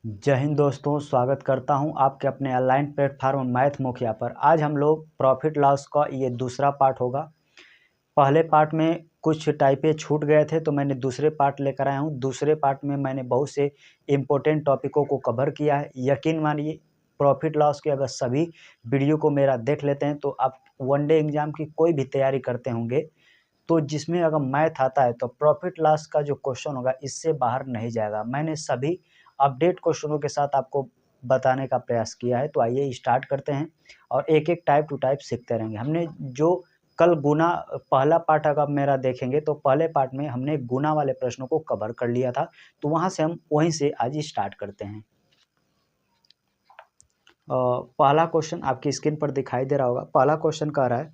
जय हिंद दोस्तों, स्वागत करता हूं आपके अपने ऑनलाइन प्लेटफॉर्म मैथ मुखिया पर। आज हम लोग प्रॉफिट लॉस का ये दूसरा पार्ट होगा। पहले पार्ट में कुछ टाइपें छूट गए थे तो मैंने दूसरे पार्ट लेकर आया हूं। दूसरे पार्ट में मैंने बहुत से इम्पोर्टेंट टॉपिकों को कवर किया है। यकीन मानिए, प्रॉफिट लॉस के अगर सभी वीडियो को मेरा देख लेते हैं तो आप वनडे एग्जाम की कोई भी तैयारी करते होंगे तो जिसमें अगर मैथ आता है तो प्रॉफिट लॉस का जो क्वेश्चन होगा इससे बाहर नहीं जाएगा। मैंने सभी अपडेट क्वेश्चनों के साथ आपको बताने का प्रयास किया है। तो आइए स्टार्ट करते हैं और एक एक टाइप टू टाइप सीखते रहेंगे। हमने जो कल गुना पहला पार्ट अगर मेरा देखेंगे तो पहले पार्ट में हमने गुना वाले प्रश्नों को कवर कर लिया था, तो वहां से हम वहीं से आज स्टार्ट करते हैं। पहला क्वेश्चन आपकी स्क्रीन पर दिखाई दे रहा होगा। पहला क्वेश्चन कह रहा है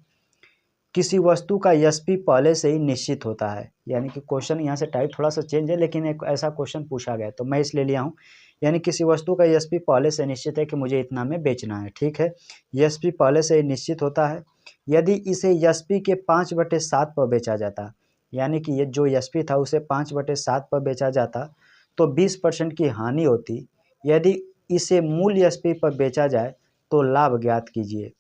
किसी वस्तु का एसपी पहले से ही निश्चित होता है। यानी कि क्वेश्चन यहाँ से टाइप थोड़ा सा चेंज है, लेकिन एक ऐसा क्वेश्चन पूछा गया तो मैं इसलिए लिया हूँ। यानी किसी वस्तु का एसपी पहले से निश्चित है कि मुझे इतना में बेचना है। ठीक है, एसपी पहले से ही निश्चित होता है। यदि इसे एसपी के 5/7 पर बेचा जाता, यानी कि ये जो एसपी था उसे 5/7 पर बेचा जाता तो 20% की हानि होती। यदि इसे मूल एसपी पर बेचा जाए तो लाभ ज्ञात कीजिए।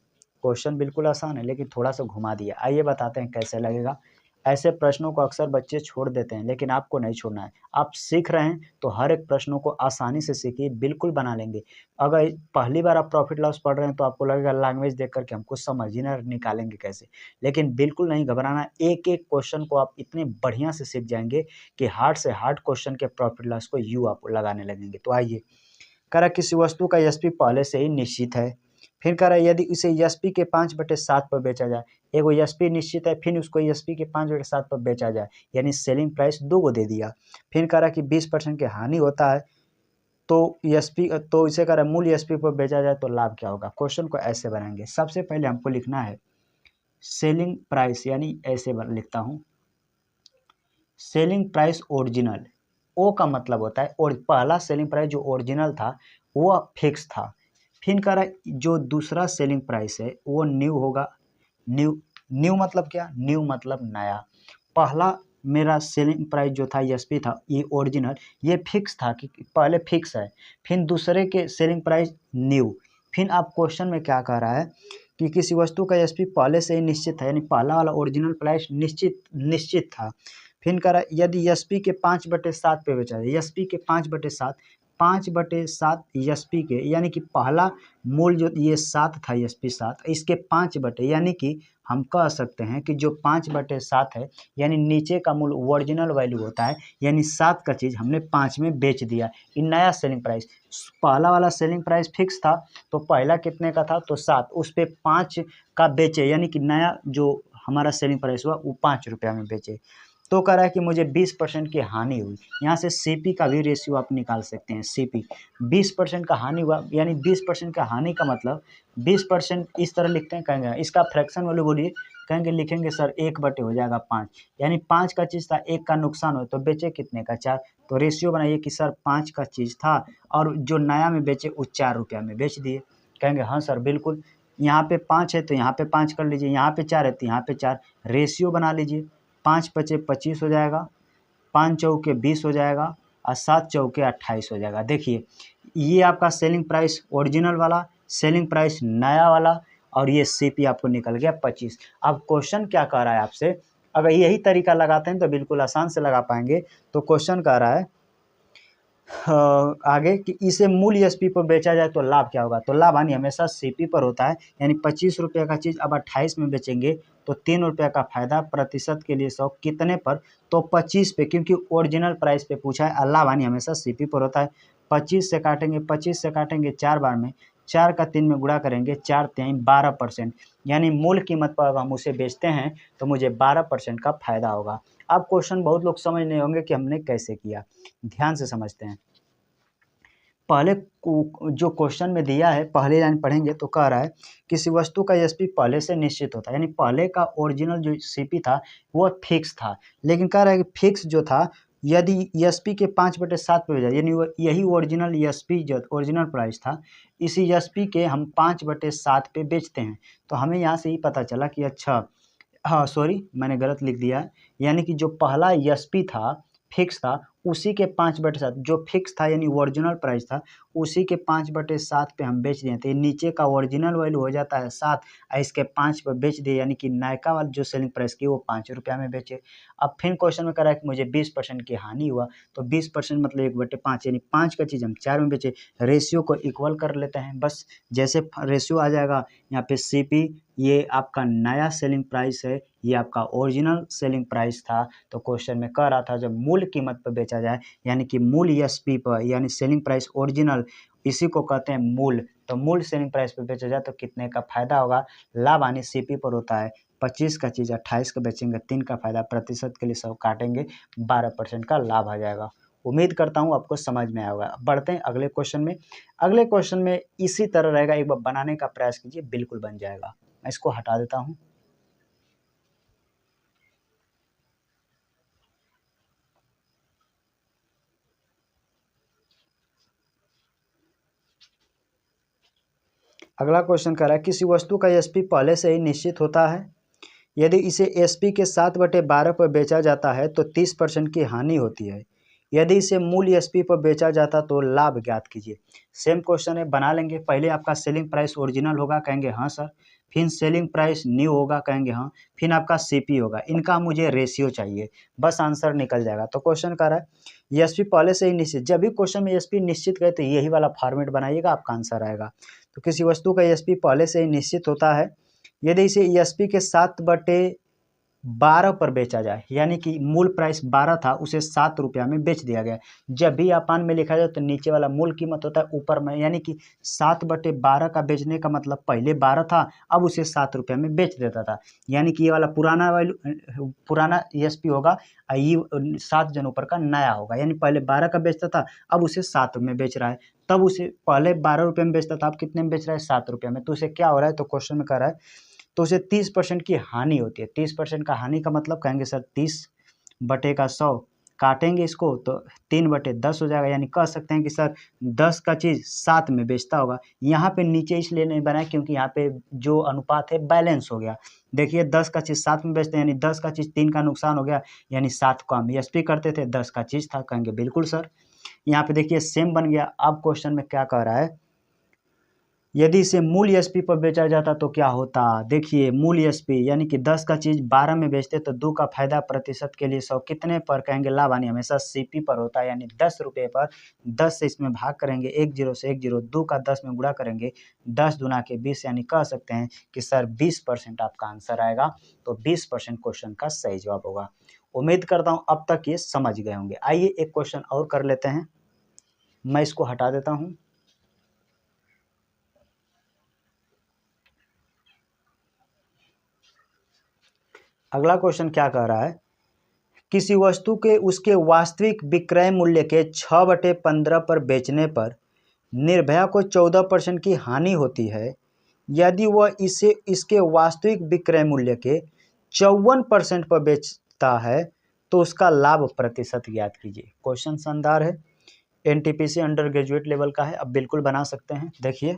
क्वेश्चन बिल्कुल आसान है लेकिन थोड़ा सा घुमा दिया। आइए बताते हैं कैसे लगेगा। ऐसे प्रश्नों को अक्सर बच्चे छोड़ देते हैं, लेकिन आपको नहीं छोड़ना है। आप सीख रहे हैं तो हर एक प्रश्नों को आसानी से सीखिए, बिल्कुल बना लेंगे। अगर पहली बार आप प्रॉफिट लॉस पढ़ रहे हैं तो आपको लगेगा लैंग्वेज देख करके हमको समझ ही ना निकालेंगे कैसे, लेकिन बिल्कुल नहीं घबराना। एक एक क्वेश्चन को आप इतने बढ़िया से सीख जाएंगे कि हार्ड से हार्ड क्वेश्चन के प्रॉफिट लॉस को यू आप लगाने लगेंगे। तो आइए, कह रहा किसी वस्तु का एसपी पहले से ही निश्चित है। फिर कह रहा है यदि इसे एसपी के 5/7 पर बेचा जाए। एगो एसपी निश्चित है, फिर उसको एसपी के 5/7 पर बेचा जाए, यानी सेलिंग प्राइस 2 को दे दिया। फिर कह रहा कि 20% की हानि होता है तो एसपी, तो इसे कह रहा है मूल एसपी पर बेचा जाए तो लाभ क्या होगा। क्वेश्चन को ऐसे बनाएंगे। सबसे पहले हमको लिखना है सेलिंग प्राइस, यानी ऐसे लिखता हूँ सेलिंग प्राइस ओरिजिनल। ओ का मतलब होता है, और पहला सेलिंग प्राइस जो ओरिजिनल था वो फिक्स था। फिर कह रहा है जो दूसरा सेलिंग प्राइस है वो न्यू होगा। न्यू, न्यू मतलब क्या? न्यू मतलब नया। पहला मेरा सेलिंग प्राइस जो था एसपी था, ये ओरिजिनल, ये फिक्स था कि पहले फिक्स है। फिर दूसरे के सेलिंग प्राइस न्यू। फिर आप क्वेश्चन में क्या कह रहा है कि किसी वस्तु का एसपी पहले से ही निश्चित है, यानी पहला वाला ओरिजिनल प्राइस निश्चित था। फिर कह रहा है यदि एसपी के 5/7 पे बेचा जाए, एसपी के 5/7, 5/7 एसपी के, यानी कि पहला मूल जो ये 7 था एसपी 7, इसके 5 यानी कि हम कह सकते हैं कि जो 5/7 है, यानी नीचे का मूल ओरिजिनल वैल्यू होता है, यानी 7 का चीज़ हमने 5 में बेच दिया। ये नया सेलिंग प्राइस। पहला वाला सेलिंग प्राइस फिक्स था तो पहला कितने का था तो 7, उस पर 5 का बेचे, यानी कि नया जो हमारा सेलिंग प्राइस हुआ वो 5 रुपया में बेचे। तो कह रहा है कि मुझे 20% की हानि हुई। यहाँ से सीपी का भी रेशियो आप निकाल सकते हैं। सीपी 20% का हानि हुआ, यानी 20% का हानि का मतलब 20% इस तरह लिखते हैं। कहेंगे इसका फ्रैक्शन वाले बोलिए, कहेंगे लिखेंगे सर 1/, हो जाएगा 5, यानी 5 का चीज़ था, 1 का नुकसान हो तो बेचे कितने का 4। तो रेशियो बनाइए कि सर 5 का चीज़ था और जो नया में बेचे वो 4 रुपया में बेच दिए। कहेंगे हाँ सर बिल्कुल, यहाँ पे 5 है तो यहाँ पे 5 कर लीजिए, यहाँ पे 4 है तो यहाँ पे 4, रेशियो बना लीजिए। 5×5 = 25 हो जाएगा, 5×4 = 20 हो जाएगा और 7×4 = 28 हो जाएगा। देखिए ये आपका सेलिंग प्राइस ओरिजिनल वाला, सेलिंग प्राइस नया वाला, और ये सीपी आपको निकल गया 25। अब क्वेश्चन क्या कह रहा है आपसे, अगर यही तरीका लगाते हैं तो बिल्कुल आसान से लगा पाएंगे। तो क्वेश्चन कह रहा है आगे कि इसे मूल एसपी पर बेचा जाए तो लाभ क्या होगा। तो लाभ हानि हमेशा सीपी पर होता है, यानी 25 रुपये का चीज़ अब 28 में बेचेंगे तो 3 रुपये का फायदा, प्रतिशत के लिए 100, कितने पर तो 25 पे, क्योंकि ओरिजिनल प्राइस पे पूछा है। और लाभ हानि हमेशा सीपी पर होता है। 25 से काटेंगे, 25 से काटेंगे 4 बार में, 4 का 3 में गुणा करेंगे, 4×3 = 12%, यानी मूल कीमत पर अगर हम उसे बेचते हैं तो मुझे 12% का फायदा होगा। अब क्वेश्चन बहुत लोग समझ नहीं होंगे कि हमने कैसे किया, ध्यान से समझते हैं। पहले जो क्वेश्चन में दिया है, पहले लाइन पढ़ेंगे तो कह रहा है किसी वस्तु का एसपी पहले से निश्चित होता है, यानी पहले का ओरिजिनल जो सीपी था वो फिक्स था, लेकिन कह रहा है कि फिक्स जो था यदि एसपी के 5/7 पे हो जाए, यानी यही ओरिजिनल एसपी जो ओरिजिनल प्राइस था, इसी एसपी के हम 5/7 पे बेचते हैं। तो हमें यहाँ से ही पता चला कि अच्छा, हाँ सॉरी मैंने गलत लिख दिया है, यानी कि जो पहला एसपी था फिक्स था उसी के 5/7 जो फिक्स था यानी ओरिजिनल प्राइस था, उसी के 5/7 पे हम बेच दिए थे। नीचे का ओरिजिनल वैल्यू हो जाता है 7 और इसके 5 पे बेच दिए, यानी कि नयका वाली जो सेलिंग प्राइस की वो 5 रुपया में बेचे। अब फिर क्वेश्चन में कह रहा है कि मुझे 20% की हानि हुआ, तो 20% मतलब 1/5 यानी 5 का चीज़ हम 4 में बेचे। रेशियो को इक्वल कर लेते हैं, बस जैसे रेशियो आ जाएगा यहाँ पे सीपी, ये आपका नया सेलिंग प्राइस है, ये आपका ओरिजिनल सेलिंग प्राइस था। तो क्वेश्चन में कह रहा था जब मूल कीमत पर बेचा जाए, यानी कि मूल एसपी पर, यानी सेलिंग प्राइस ओरिजिनल, इसी को कहते हैं मूल। तो मूल सेलिंग प्राइस पर बेचा जाए तो कितने का फायदा होगा, लाभ यानी सीपी पर होता है 25 का चीज़ 28 का बेचेंगे, 3 का फायदा, प्रतिशत के लिए 100 काटेंगे, 12% का लाभ आ जाएगा। उम्मीद करता हूँ आपको समझ में आएगा। बढ़ते हैं अगले क्वेश्चन में। अगले क्वेश्चन में इसी तरह रहेगा, एक बार बनाने का प्रयास कीजिए, बिल्कुल बन जाएगा। मैं इसको हटा देता हूँ। अगला क्वेश्चन कह रहा है किसी वस्तु का एसपी पहले से ही निश्चित होता है, यदि इसे एसपी के 7/12 पर बेचा जाता है तो 30% की हानि होती है। यदि इसे मूल एसपी पर बेचा जाता तो लाभ ज्ञात कीजिए। सेम क्वेश्चन है, बना लेंगे। पहले आपका सेलिंग प्राइस ओरिजिनल होगा, कहेंगे हाँ सर। फिर सेलिंग प्राइस न्यू होगा, कहेंगे हाँ। फिर आपका सीपी होगा, इनका मुझे रेशियो चाहिए, बस आंसर निकल जाएगा। तो क्वेश्चन कह रहा है एसपी पहले से ही निश्चित, जब भी क्वेश्चन में एसपी निश्चित कहे तो यही वाला फॉर्मेट बनाइएगा, आपका आंसर आएगा। तो किसी वस्तु का एसपी पहले से ही निश्चित होता है, यदि इसे एसपी के 7/12 पर बेचा जाए, यानी कि मूल प्राइस 12 था, उसे 7 रुपया में बेच दिया गया। जब भी अपान में लिखा जाए तो नीचे वाला मूल कीमत होता है, ऊपर में, यानी कि 7/12 का बेचने का मतलब पहले 12 था, अब उसे 7 रुपया में बेच देता था। यानी कि ये वाला पुराना एसपी होगा, ये 7 जन ऊपर का नया होगा, यानी पहले 12 का बेचता था, अब उसे 7 में बेच रहा है। तब उसे पहले 12 रुपये में बेचता था, अब कितने में बेच रहा है, 7 रुपये में। तो उसे क्या हो रहा है, तो क्वेश्चन में कह रहा है तो उसे 30% की हानि होती है। 30% का हानि का मतलब कहेंगे सर 30/100 काटेंगे इसको तो 3/10 हो जाएगा, यानी कह सकते हैं कि सर 10 का चीज़ 7 में बेचता होगा। यहाँ पे नीचे इसलिए नहीं बनाया क्योंकि यहाँ पे जो अनुपात है बैलेंस हो गया। देखिए 10 का चीज़ 7 में बेचते हैं, यानी 10 का चीज़ 3 का नुकसान हो गया, यानी 7 को हम एसपी करते थे, 10 का चीज़ था, कहेंगे बिल्कुल सर। यहाँ पे देखिए सेम बन गया। अब क्वेश्चन में क्या कह रहा है, यदि इसे मूल एसपी पर बेचा जाता तो क्या होता। देखिए मूल एसपी यानी कि 10 का चीज़ 12 में बेचते तो 2 का फायदा, प्रतिशत के लिए 100, कितने पर, कहेंगे लाभ हानि हमेशा सीपी पर होता है, यानी 10 रुपये पर 10 से इसमें भाग करेंगे, 1 0 से 1 0, 2 का 10 में गुणा करेंगे, 10 दूना के 20, यानी कह सकते हैं कि सर 20% आपका आंसर आएगा। तो 20% क्वेश्चन का सही जवाब होगा। उम्मीद करता हूँ अब तक ये समझ गए होंगे। आइए एक क्वेश्चन और कर लेते हैं, मैं इसको हटा देता हूँ। अगला क्वेश्चन क्या कह रहा है, किसी वस्तु के उसके वास्तविक विक्रय मूल्य के 6/15 पर बेचने पर निर्भया को 14% की हानि होती है। यदि वह इसे इसके वास्तविक विक्रय मूल्य के 54% पर बेचता है तो उसका लाभ प्रतिशत ज्ञात कीजिए। क्वेश्चन शानदार है, एनटीपीसी अंडर ग्रेजुएट लेवल का है, अब बिल्कुल बना सकते हैं। देखिए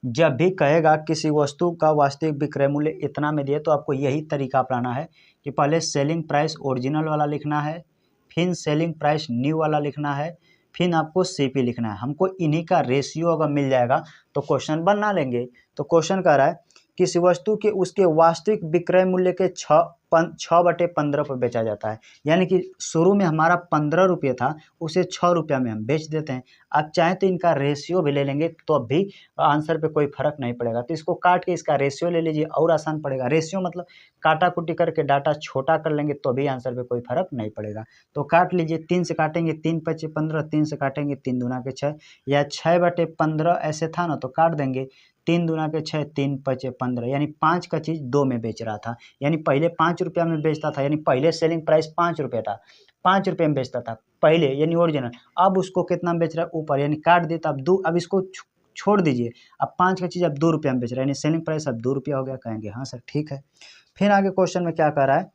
जब भी कहेगा किसी वस्तु का वास्तविक विक्रय मूल्य इतना में दिए तो आपको यही तरीका अपनाना है कि पहले सेलिंग प्राइस ओरिजिनल वाला लिखना है, फिर सेलिंग प्राइस न्यू वाला लिखना है, फिर आपको सीपी लिखना है। हमको इन्हीं का रेशियो अगर मिल जाएगा तो क्वेश्चन बना लेंगे। तो क्वेश्चन कह रहा है किसी वस्तु के उसके वास्तविक विक्रय मूल्य के 6/15 पर बेचा जाता है, यानी कि शुरू में हमारा 15 रुपये था, उसे 6 रुपया में हम बेच देते हैं। आप चाहें तो इनका रेशियो भी ले लेंगे तो अब भी आंसर पे कोई फर्क नहीं पड़ेगा। तो इसको काट के इसका रेशियो ले लीजिए, और आसान पड़ेगा। रेशियो मतलब काटा कुटी करके डाटा छोटा कर लेंगे तो भी आंसर पे कोई फर्क नहीं पड़ेगा। तो काट लीजिए, 3 से काटेंगे 3 5 15, 3 से काटेंगे 3 दूना के 6, या 6/15 ऐसे था ना तो काट देंगे 3 दूना के 6, 3 5 15, यानी 5 का चीज़ 2 में बेच रहा था, यानी पहले 5 रुपया में बेचता था, यानी पहले सेलिंग प्राइस 5 रुपये था, 5 रुपये में बेचता था पहले, यानी ओरिजिनल। अब उसको कितना बेच रहा है ऊपर, यानी काट देता, अब इसको छोड़ दीजिए, अब 5 का चीज़ अब 2 रुपया में बेच रहा है, यानी सेलिंग प्राइस अब 2 रुपया हो गया, कहेंगे हाँ सर ठीक है। फिर आगे क्वेश्चन में क्या कह रहा है,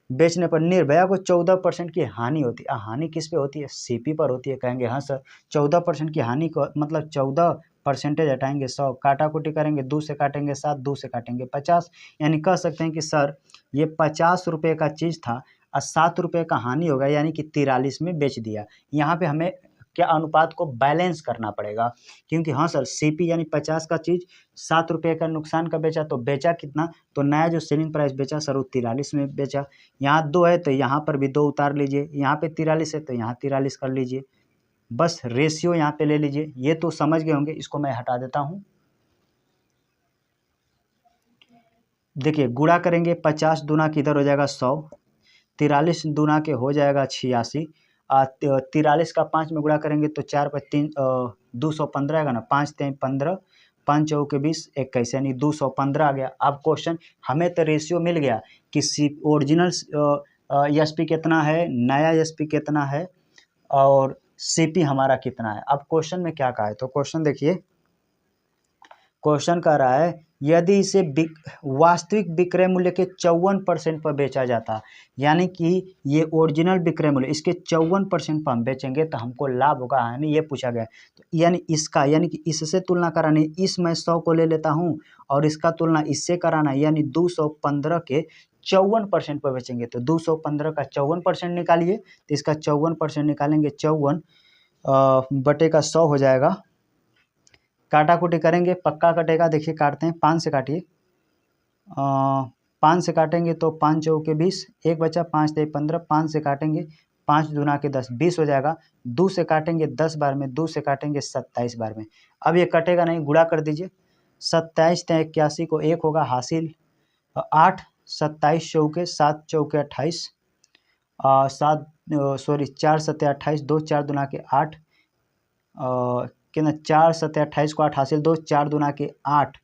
बेचने पर निर्भया को 14% की हानि होती है। हानि किस पे होती है, सीपी पर होती है, कहेंगे हाँ सर। 14% की हानि को मतलब 14% हटाएंगे 100, काटा कुटी करेंगे, 2 से काटेंगे 7, 2 से काटेंगे 50, यानी कह सकते हैं कि सर ये 50 रुपये का चीज़ था, और 7 रुपये का हानि होगा, यानी कि 43 में बेच दिया। यहाँ पे हमें क्या अनुपात को बैलेंस करना पड़ेगा, क्योंकि हाँ सर सीपी यानी 50 का चीज़ 7 रुपये का नुकसान का बेचा, तो बेचा कितना, तो नया जो सेलिंग प्राइस बेचा सर वो 43 में बेचा। यहाँ 2 है तो यहाँ पर भी 2 उतार लीजिए, यहाँ पे 43 है तो यहाँ 43 कर लीजिए, बस रेशियो यहाँ पे ले लीजिए। ये तो समझ गए होंगे, इसको मैं हटा देता हूँ। देखिए गुणा करेंगे, 50 दूना किधर हो जाएगा 100, 43 दूना के हो जाएगा 86, 43 का 5 में गुणा करेंगे तो 4 पर 3 215 आएगा ना, 5 3 15, 5 चौके 20, 21 यानी 215 आ गया। अब क्वेश्चन हमें तो रेशियो मिल गया कि सी ओरिजिनल एसपी कितना है, नया एसपी कितना है और सीपी हमारा कितना है। अब क्वेश्चन में क्या कहा है, तो क्वेश्चन देखिए, क्वेश्चन कह रहा है यदि इसे वास्तविक विक्रय मूल्य के 54% पर बेचा जाता, यानी कि ये ओरिजिनल विक्रय मूल्य इसके 54% पर हम बेचेंगे तो हमको लाभ होगा, यानी ये पूछा गया। तो यानी इसका, यानी कि इससे तुलना करानी, इस मैं 100 को ले लेता हूँ और इसका तुलना इससे कराना, यानी 215 के 54% पर बेचेंगे, तो 215 का 54% निकालिए, तो इसका 54% निकालेंगे, 54 बटे का 100 हो जाएगा। काटा कुटी करेंगे, पक्का कटेगा, देखिए काटते हैं, 5 से काटिए, 5 से काटेंगे तो 5 चौके 20, एक बचा, 5 3 15, 5 से काटेंगे, 5 दूना के 10, 20 हो जाएगा। 2 से काटेंगे 10 बार में, 2 से काटेंगे 27 बार में। अब ये कटेगा नहीं, गुणा कर दीजिए, 27 3 81 को 1 होगा हासिल, 8 27 चौके 7 चौके 28, 4 7 28, 2 4 दूना के 8, कितना 4 7 28 को 8 हासिल, 2 4 दूना के 8,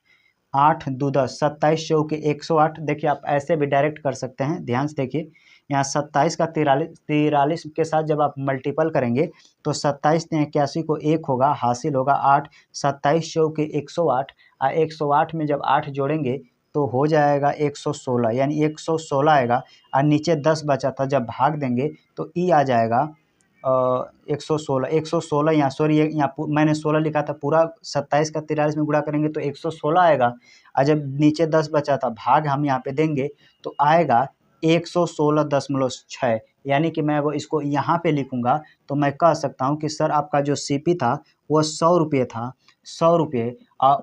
8 2 10, 27 चौके 108। देखिए आप ऐसे भी डायरेक्ट कर सकते हैं, ध्यान से देखिए, यहाँ 27 का 43 के साथ जब आप मल्टीपल करेंगे तो 27 81 को 1 होगा हासिल होगा 8, 27 चौके 108, 108 में जब 8 जोड़ेंगे तो हो जाएगा 116, यानी 116 आएगा, और नीचे 10 बचा था, जब भाग देंगे तो ई आ जाएगा 116 यहाँ, सॉरी यहाँ मैंने 16 लिखा था, पूरा 27 का 43 में गुणा करेंगे तो 116 आएगा, और जब नीचे 10 बचा था भाग हम यहाँ पे देंगे तो आएगा 116.6, यानी कि मैं वो इसको यहाँ पे लिखूँगा तो मैं कह सकता हूँ कि सर आपका जो सीपी था वो 100 रुपये था, 100 रुपये,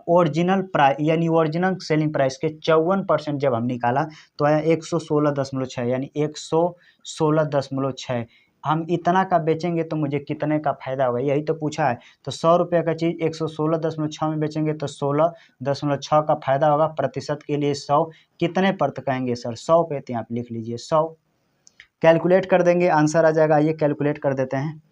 ओरिजिनल प्राइस यानी ओरिजिनल सेलिंग प्राइस के 54% जब हम निकाला तो आया 116.6, यानी 116.6। हम इतना का बेचेंगे तो मुझे कितने का फायदा होगा, यही तो पूछा है। तो 100 रुपये का चीज़ 116.6 में बेचेंगे तो 16.6 का फायदा होगा। प्रतिशत के लिए 100 कितने पर कहेंगे सर, 100 पे, तो आप लिख लीजिए 100। कैलकुलेट कर देंगे, आंसर आ जाएगा। आइए कैलकुलेट कर देते हैं।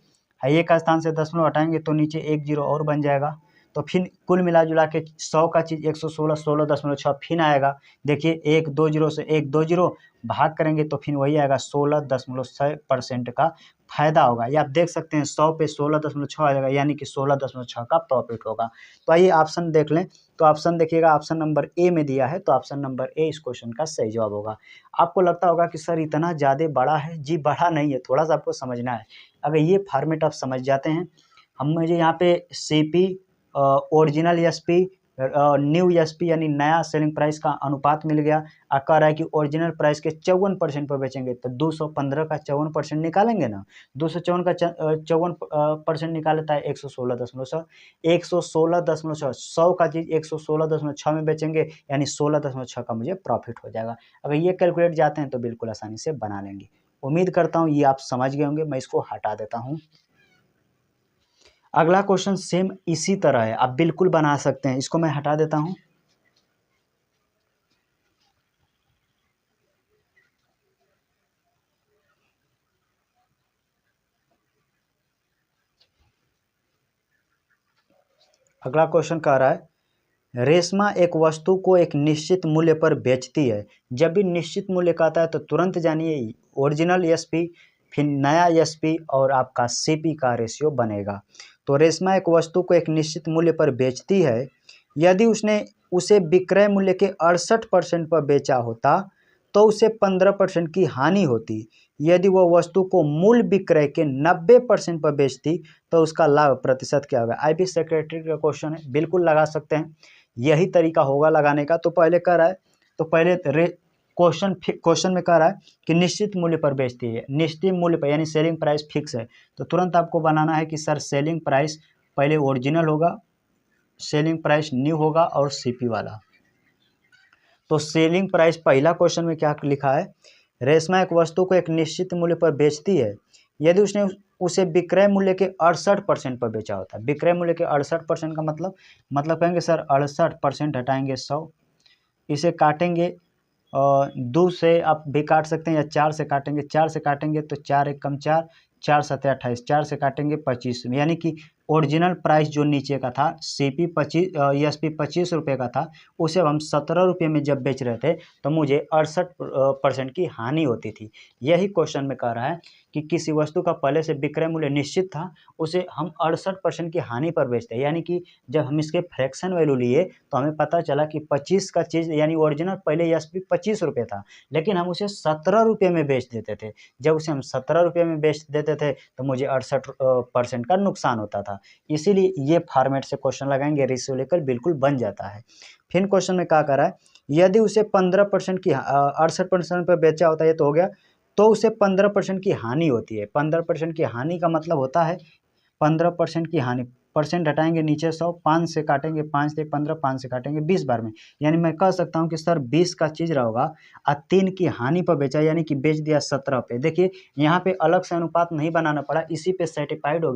एक का स्थान से 10 हटाएंगे तो नीचे 1 जीरो और बन जाएगा, तो फिर कुल मिला जुला के 100 का चीज़ 116.6 फिर आएगा। देखिए 1 2 जीरो से 1 2 जीरो भाग करेंगे तो फिर वही आएगा 16.6% का फायदा होगा। ये आप देख सकते हैं 100 पे 16.6 आ जाएगा, यानी कि 16.6 का प्रॉफिट होगा। तो आइए ऑप्शन देख लें, तो ऑप्शन देखिएगा, ऑप्शन नंबर ए में दिया है, तो ऑप्शन नंबर ए इस क्वेश्चन का सही जवाब होगा। आपको लगता होगा कि सर इतना ज़्यादा बड़ा है, जी बड़ा नहीं है, थोड़ा सा आपको समझना है। अगर ये फॉर्मेट आप समझ जाते हैं, हम मुझे यहाँ पे CP, original SP, new SP यानी नया सेलिंग प्राइस का अनुपात मिल गया। कह रहा है कि ओरिजिनल प्राइस के 54% पर बेचेंगे, तो 215 का 54% निकालेंगे ना, 254 का 54% निकालता है 116.6, 116.6, 100 का चीज़ 116.6 में बेचेंगे, यानी 16.6 का मुझे प्रॉफिट हो जाएगा। अगर ये कैलकुलेट जाते हैं तो बिल्कुल आसानी से बना लेंगे। उम्मीद करता हूँ ये आप समझ गए होंगे। मैं इसको हटा देता हूँ। अगला क्वेश्चन सेम इसी तरह है, आप बिल्कुल बना सकते हैं। इसको मैं हटा देता हूँ। अगला क्वेश्चन कह रहा है रेशमा एक वस्तु को एक निश्चित मूल्य पर बेचती है। जब भी निश्चित मूल्य कहता है तो तुरंत जानिए ओरिजिनल एसपी, फिर नया एसपी और आपका सीपी का रेशियो बनेगा। तो रेशमा एक वस्तु को एक निश्चित मूल्य पर बेचती है। यदि उसने उसे विक्रय मूल्य के 68% पर बेचा होता तो उसे 15% की हानि होती। यदि वह वस्तु को मूल विक्रय के 90% पर बेचती तो उसका लाभ प्रतिशत क्या होगा। आईबी सेक्रेटरी का क्वेश्चन है, बिल्कुल लगा सकते हैं, यही तरीका होगा लगाने का। तो पहले कह रहा है, तो पहले क्वेश्चन में कह रहा है कि निश्चित मूल्य पर बेचती है, निश्चित मूल्य पर यानी सेलिंग प्राइस फिक्स है, तो तुरंत आपको बनाना है कि सर सेलिंग प्राइस पहले ओरिजिनल होगा, सेलिंग प्राइस न्यू होगा और सीपी वाला। तो सेलिंग प्राइस पहला क्वेश्चन में क्या लिखा है, रेशमा एक वस्तु को एक निश्चित मूल्य पर बेचती है यदि उसने उसे विक्रय मूल्य के 68% पर बेचा होता है। विक्रय मूल्य के 68% का मतलब कहेंगे सर 68% हटाएंगे 100, इसे काटेंगे 2 से आप भी काट सकते हैं या 4 से काटेंगे, 4 से काटेंगे तो 4 एक कम 4, 4 सत्ते 28, 4 से काटेंगे 25, यानी कि ओरिजिनल प्राइस जो नीचे का था सीपी 25 एसपी 25 रुपये का था, उसे हम 17 रुपये में जब बेच रहे थे तो मुझे 68% की हानि होती थी। यही क्वेश्चन में कह रहा है कि किसी वस्तु का पहले से विक्रय मूल्य निश्चित था, उसे हम 68% की हानि पर बेचते हैं, यानी कि जब हम इसके फ्रैक्शन वैल्यू लिए तो हमें पता चला कि 25 का चीज़ यानी ओरिजिनल पहले एसपी 25 रुपये था, लेकिन हम उसे 17 रुपये में बेच देते थे। जब उसे हम 17 रुपये में बेच देते थे तो मुझे 68% का नुकसान होता था। इसीलिए ये फॉर्मेट से क्वेश्चन लगाएंगे, रेशियो लेकर बिल्कुल बन जाता है। फिर क्वेश्चन में क्या कर रहा है, यदि उसे 15% की 68% पर बेचा होता है, ये तो हो गया, तो उसे 15% की हानि होती है। 15% की हानि का मतलब होता है 15% की हानि, परसेंट हटाएंगे नीचे 100, 5 से काटेंगे, 5 से 15, 5 से काटेंगे 20 बार में, यानी मैं कह सकता हूं कि सर 20 का चीज़ रहा होगा और 3 की हानि पर बेचा, यानी कि बेच दिया 17 पे। देखिए यहाँ पे अलग से अनुपात नहीं बनाना पड़ा, इसी पे सर्टिफाइड हो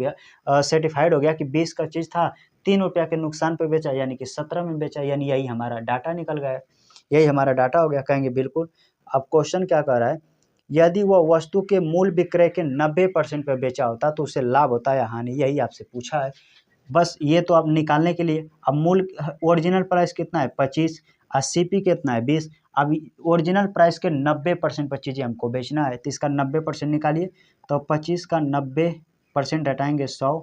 गया कि 20 का चीज़ था, 3 रुपया के नुकसान पे बेचा, यानी कि 17 में बेचा, यानी यही हमारा डाटा निकल गया, यही हमारा डाटा हो गया। कहेंगे बिल्कुल। अब क्वेश्चन क्या कह रहा है, यदि वह वस्तु के मूल विक्रय के 90% पर बेचा होता तो उसे लाभ होता या हानि, यही आपसे पूछा है। बस ये तो आप निकालने के लिए, अब मूल ओरिजिनल प्राइस कितना है 25 और सीपी कितना है 20, अब ओरिजिनल प्राइस के 90% पर चीज़ें हमको बेचना है, तो इसका 90% निकालिए, तो 25 का 90% हटाएंगे 100,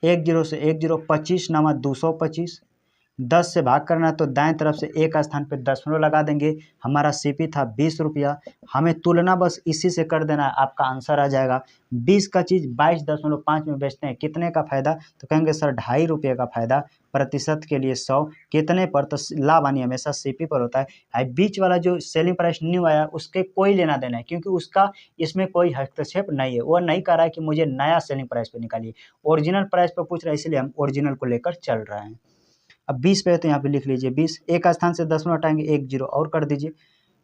10 से 10, 25 नवा 225, 10 से भाग करना है तो दाएं तरफ से एक स्थान पे दशमलव लगा देंगे। हमारा सीपी था 20 रुपया, हमें तुलना बस इसी से कर देना है, आपका आंसर आ जाएगा। 20 का चीज़ 22.5 में बेचते हैं, कितने का फायदा, तो कहेंगे सर 2.5 रुपये का फायदा, प्रतिशत के लिए 100, कितने पर, तो लाभ हानि हमेशा सीपी पर होता है। बीच वाला जो सेलिंग प्राइस न्यू आया उसके कोई लेना देना है, क्योंकि उसका इसमें कोई हस्तक्षेप नहीं है, वो नहीं कह रहा है कि मुझे नया सेलिंग प्राइस पर निकालिए, ओरिजिनल प्राइस पर पूछ रहा है, इसलिए हम ओरिजिनल को लेकर चल रहे हैं। अब 20 पे तो यहाँ पे लिख लीजिए 20, एक स्थान से दशमलव हटाएंगे, 1 0 और कर दीजिए।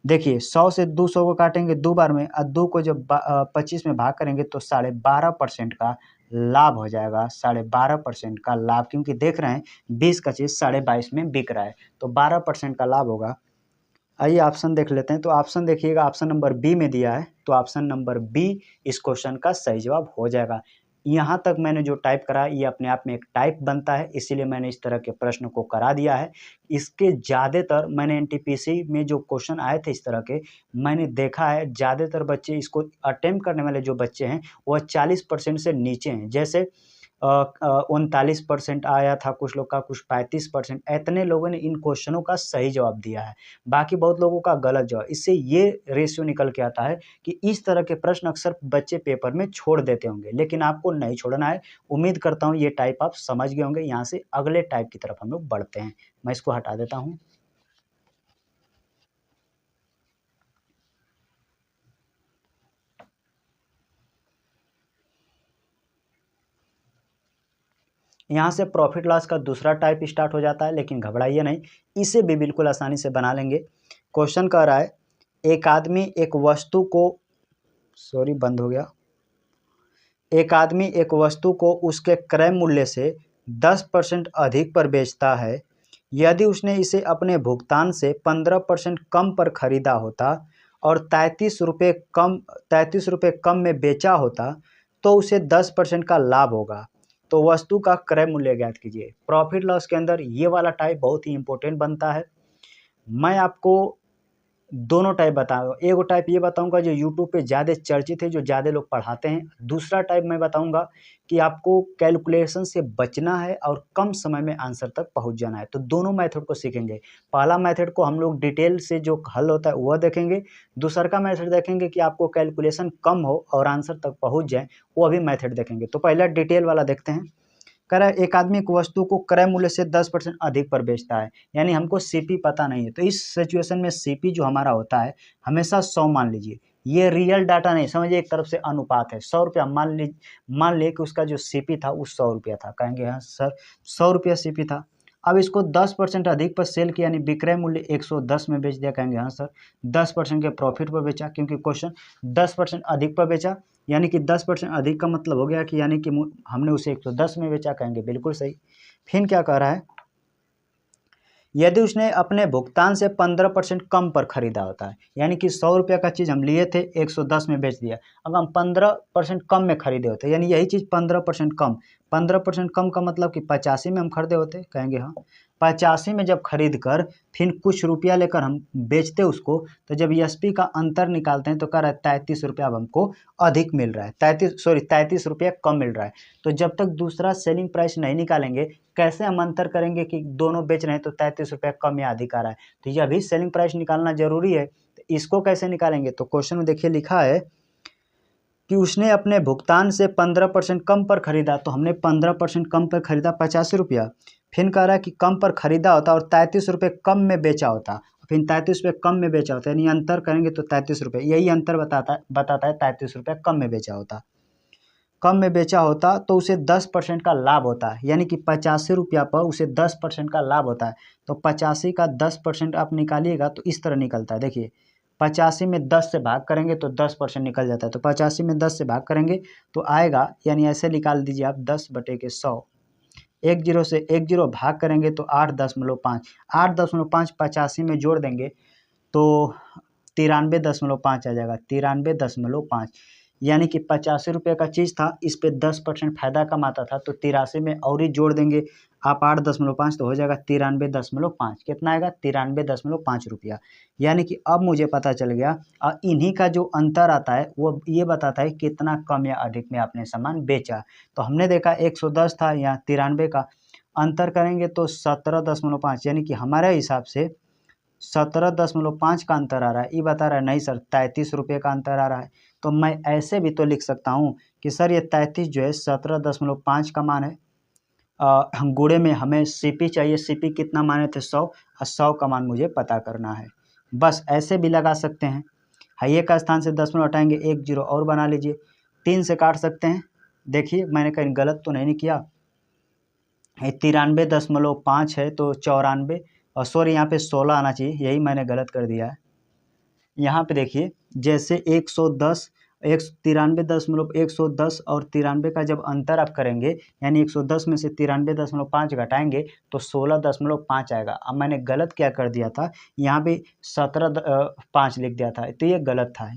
देखिए 100 से 200 को काटेंगे 2 बार में और 2 को जब 25 में भाग करेंगे तो 12.5% का लाभ हो जाएगा, 12.5% का लाभ, क्योंकि देख रहे हैं 20 का चीज़ 22.5 में बिक रहा है तो 12% का लाभ होगा। आइए ऑप्शन देख लेते हैं, तो ऑप्शन देखिएगा, ऑप्शन नंबर बी में दिया है, तो ऑप्शन नंबर बी इस क्वेश्चन का सही जवाब हो जाएगा। यहाँ तक मैंने जो टाइप करा ये अपने आप में एक टाइप बनता है, इसीलिए मैंने इस तरह के प्रश्न को करा दिया है। इसके ज़्यादातर मैंने एनटीपीसी में जो क्वेश्चन आए थे इस तरह के, मैंने देखा है ज़्यादातर बच्चे इसको अटेम्प्ट करने वाले जो बच्चे हैं वह 40% से नीचे हैं। जैसे 39% आया था कुछ लोग का, कुछ 35%, इतने लोगों ने इन क्वेश्चनों का सही जवाब दिया है, बाकी बहुत लोगों का गलत जवाब। इससे ये रेशियो निकल के आता है कि इस तरह के प्रश्न अक्सर बच्चे पेपर में छोड़ देते होंगे, लेकिन आपको नहीं छोड़ना है। उम्मीद करता हूँ ये टाइप आप समझ गए होंगे। यहाँ से अगले टाइप की तरफ हम लोग बढ़ते हैं, मैं इसको हटा देता हूँ। यहाँ से प्रॉफिट लॉस का दूसरा टाइप स्टार्ट हो जाता है, लेकिन घबराइए नहीं, इसे भी बिल्कुल आसानी से बना लेंगे। क्वेश्चन कह रहा है एक आदमी एक वस्तु को, सॉरी बंद हो गया, एक आदमी एक वस्तु को उसके क्रय मूल्य से 10% अधिक पर बेचता है। यदि उसने इसे अपने भुगतान से 15% कम पर खरीदा होता और 33 रुपये कम में बेचा होता तो उसे 10% का लाभ होगा। तो वस्तु का क्रय मूल्य ज्ञात कीजिए। प्रॉफिट लॉस के अंदर ये वाला टाइप बहुत ही इंपॉर्टेंट बनता है। मैं आपको दोनों टाइप बताऊंगा, एक टाइप ये बताऊंगा जो यूट्यूब पे ज़्यादा चर्चित है, जो ज़्यादा लोग पढ़ाते हैं। दूसरा टाइप मैं बताऊंगा कि आपको कैलकुलेशन से बचना है और कम समय में आंसर तक पहुंच जाना है। तो दोनों मेथड को सीखेंगे। पहला मेथड को हम लोग डिटेल से जो हल होता है वह देखेंगे, दूसरा का मेथड देखेंगे कि आपको कैलकुलेशन कम हो और आंसर तक पहुँच जाए, वो भी मेथड देखेंगे। तो पहला डिटेल वाला देखते हैं। कह रहा है एक आदमी एक वस्तु को क्रय मूल्य से 10% अधिक पर बेचता है, यानी हमको सीपी पता नहीं है। तो इस सिचुएशन में सीपी जो हमारा होता है हमेशा 100 मान लीजिए, ये रियल डाटा नहीं समझिए, एक तरफ से अनुपात है। 100 रुपया मान लिए कि उसका जो सीपी था वो 100 रुपया था, कहेंगे हाँ सर 100 रुपया सीपी था। अब इसको 10% अधिक पर सेल किया, यानी विक्रय मूल्य 110 में बेच दिया, कहेंगे हाँ सर 10% के प्रॉफिट पर बेचा, क्योंकि क्वेश्चन 10% अधिक पर बेचा, यानी कि 10% अधिक का मतलब हो गया कि यानी कि हमने उसे 110 में बेचा, कहेंगे बिल्कुल सही। फिर क्या कह रहा है, यदि उसने अपने भुगतान से 15% कम पर खरीदा होता है, यानी कि 100 रुपये का चीज़ हम लिए थे 110 में बेच दिया, अब हम 15% कम में खरीदे होते, यानी यही चीज़ 15% कम, 15% कम का मतलब कि 85 में हम खरीदे होते, कहेंगे हाँ 85 में जब खरीद कर फिर कुछ रुपया लेकर हम बेचते उसको, तो जब एसपी का अंतर निकालते हैं तो कह रहा है 33 रुपया अब हमको अधिक मिल रहा है, 33 रुपया कम मिल रहा है। तो जब तक दूसरा सेलिंग प्राइस नहीं निकालेंगे कैसे हम अंतर करेंगे कि दोनों बेच रहे हैं तो 33 रुपया कम या अधिक आ रहा है, तो यह भी सेलिंग प्राइस निकालना जरूरी है। तो इसको कैसे निकालेंगे, तो क्वेश्चन में देखिए लिखा है कि उसने अपने भुगतान से 15% कम पर खरीदा, तो हमने 15% कम पर खरीदा 85 रुपया, फिर कह रहा है कि कम पर खरीदा होता और 33 रुपये कम में बेचा होता, फिर 33 रुपये कम में बेचा होता, यानी अंतर करेंगे तो 33 रुपये, यही अंतर बताता है 33 रुपये कम में बेचा होता, कम में बेचा होता तो उसे 10% का लाभ होता है, यानी कि 85 रुपया पर उसे 10% का लाभ होता है। तो 85 का 10% आप निकालिएगा तो इस तरह निकलता है, देखिए 85 में 10 से भाग करेंगे तो 10% निकल जाता है, तो 85 में 10 से भाग करेंगे तो आएगा, यानी ऐसे निकाल दीजिए आप 10/100, एक जीरो से एक जीरो भाग करेंगे तो 8.5, 8.5 85 में जोड़ देंगे तो 93.5 आ जाएगा, 93.5, यानी कि 85 रुपये का चीज़ था, इस पे 10% फायदा कमाता था, तो 83 में और ही जोड़ देंगे आप 8.5 तो हो जाएगा 93.5, कितना आएगा 93.5 रुपया। यानी कि अब मुझे पता चल गया इन्हीं का जो अंतर आता है वो ये बताता है कितना कम या अधिक में आपने सामान बेचा। तो हमने देखा 110 था, यहाँ 93 का अंतर करेंगे तो 17.5, यानी कि हमारे हिसाब से 17.5 का अंतर आ रहा है, ये बता रहा है नहीं सर 33 रुपये का अंतर आ रहा है। तो मैं ऐसे भी तो लिख सकता हूँ कि सर ये 33 जो है 17.5 का मान है, गुणे में हमें सीपी चाहिए, सीपी कितना माने थे 100, और 100 का मान मुझे पता करना है, बस ऐसे भी लगा सकते हैं। हाइये का स्थान से 10 हटाएंगे, एक जीरो और बना लीजिए, 3 से काट सकते हैं, देखिए मैंने कहीं गलत तो नहीं किया, 93.5 है तो 94, और सॉरी यहाँ पे 16 आना चाहिए, यही मैंने गलत कर दिया है। यहाँ पे देखिए जैसे 110 110 और 93 का जब अंतर आप करेंगे, यानी 110 में से 93.5 घटाएंगे तो 16.5 आएगा। अब मैंने गलत क्या कर दिया था, यहाँ पे 17.5 लिख दिया था, तो ये गलत था।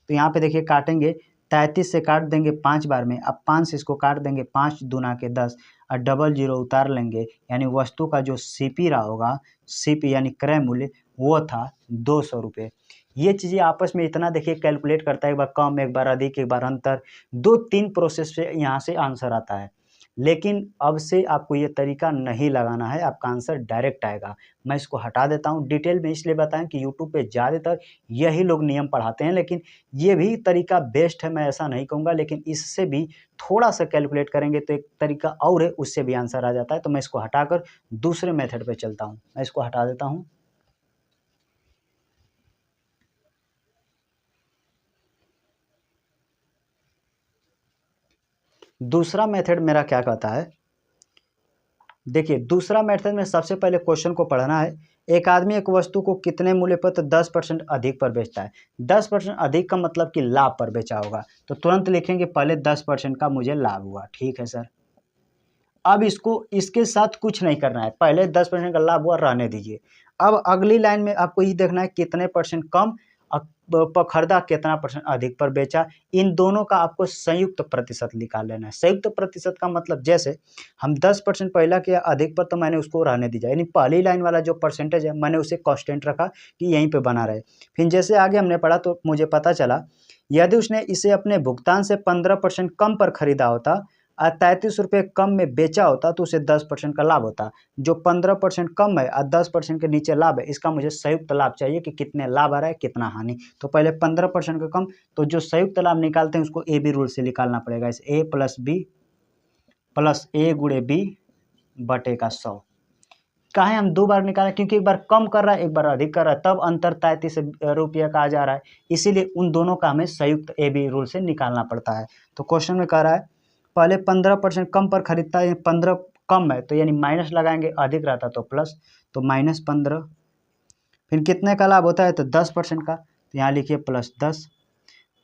तो यहाँ पे देखिए काटेंगे, 33 से काट देंगे 5 बार में, अब 5 से इसको काट देंगे, 5 दूना के 10 और डबल जीरो उतार लेंगे, यानी वस्तु का जो सीपी रहा होगा, सीपी यानी क्रय मूल्य, वो था 200 रुपये। ये चीज़ें आपस में इतना देखिए कैलकुलेट करता है, एक बार कम, एक बार अधिक, एक बार अंतर, 2-3 प्रोसेस से यहाँ से आंसर आता है। लेकिन अब से आपको ये तरीका नहीं लगाना है, आपका आंसर डायरेक्ट आएगा। मैं इसको हटा देता हूँ, डिटेल में इसलिए बताएं कि यूट्यूब पे ज़्यादातर यही लोग नियम पढ़ाते हैं, लेकिन ये भी तरीका बेस्ट है, मैं ऐसा नहीं कहूँगा, लेकिन इससे भी थोड़ा सा कैलकुलेट करेंगे तो एक तरीका और है, उससे भी आंसर आ जाता है। तो मैं इसको हटाकर दूसरे मेथड पे चलता हूँ, मैं इसको हटा देता हूँ। दूसरा मेथड मेरा क्या कहता है, देखिए दूसरा मेथड में सबसे पहले क्वेश्चन को पढ़ना है। एक आदमी एक वस्तु को कितने मूल्य पर, तो 10% अधिक पर बेचता है। 10% अधिक का मतलब कि लाभ पर बेचा होगा, तो तुरंत लिखेंगे पहले 10% का मुझे लाभ हुआ, ठीक है सर। अब इसको इसके साथ कुछ नहीं करना है, पहले 10% का लाभ हुआ रहने दीजिए। अब अगली लाइन में आपको ये देखना है कितने परसेंट कम पर खरीदा, कितना परसेंट अधिक पर बेचा, इन दोनों का आपको संयुक्त प्रतिशत निकाल लेना है। संयुक्त प्रतिशत का मतलब जैसे हम 10% पहला किया अधिक पर, तो मैंने उसको रहने दिया, यानी पहली लाइन वाला जो परसेंटेज है मैंने उसे कांस्टेंट रखा कि यहीं पे बना रहे। फिर जैसे आगे हमने पढ़ा तो मुझे पता चला यदि उसने इसे अपने भुगतान से 15% कम पर खरीदा होता और 33 रुपये कम में बेचा होता तो उसे 10% का लाभ होता। जो 15% कम है और 10% के नीचे लाभ है, इसका मुझे संयुक्त लाभ चाहिए कि कितने लाभ आ रहा है कितना हानि। तो पहले 15% का कम, तो जो संयुक्त लाभ निकालते हैं उसको ए बी रूल से निकालना पड़ेगा, इस ए प्लस बी प्लस ए गुणे बी बटे का 100। काहे हम 2 बार निकालें, क्योंकि एक बार कम कर रहा है एक बार अधिक कर रहा है, तब अंतर 33 रुपये का आ जा रहा है, इसीलिए उन दोनों का हमें संयुक्त ए बी रूल से निकालना पड़ता है। तो क्वेश्चन में कह रहा है पहले 15% कम पर खरीदता है, 15 कम है तो यानी माइनस लगाएंगे, अधिक रहता तो प्लस, तो -15। फिर कितने का लाभ होता है तो 10% का, तो यहाँ लिखिए +10,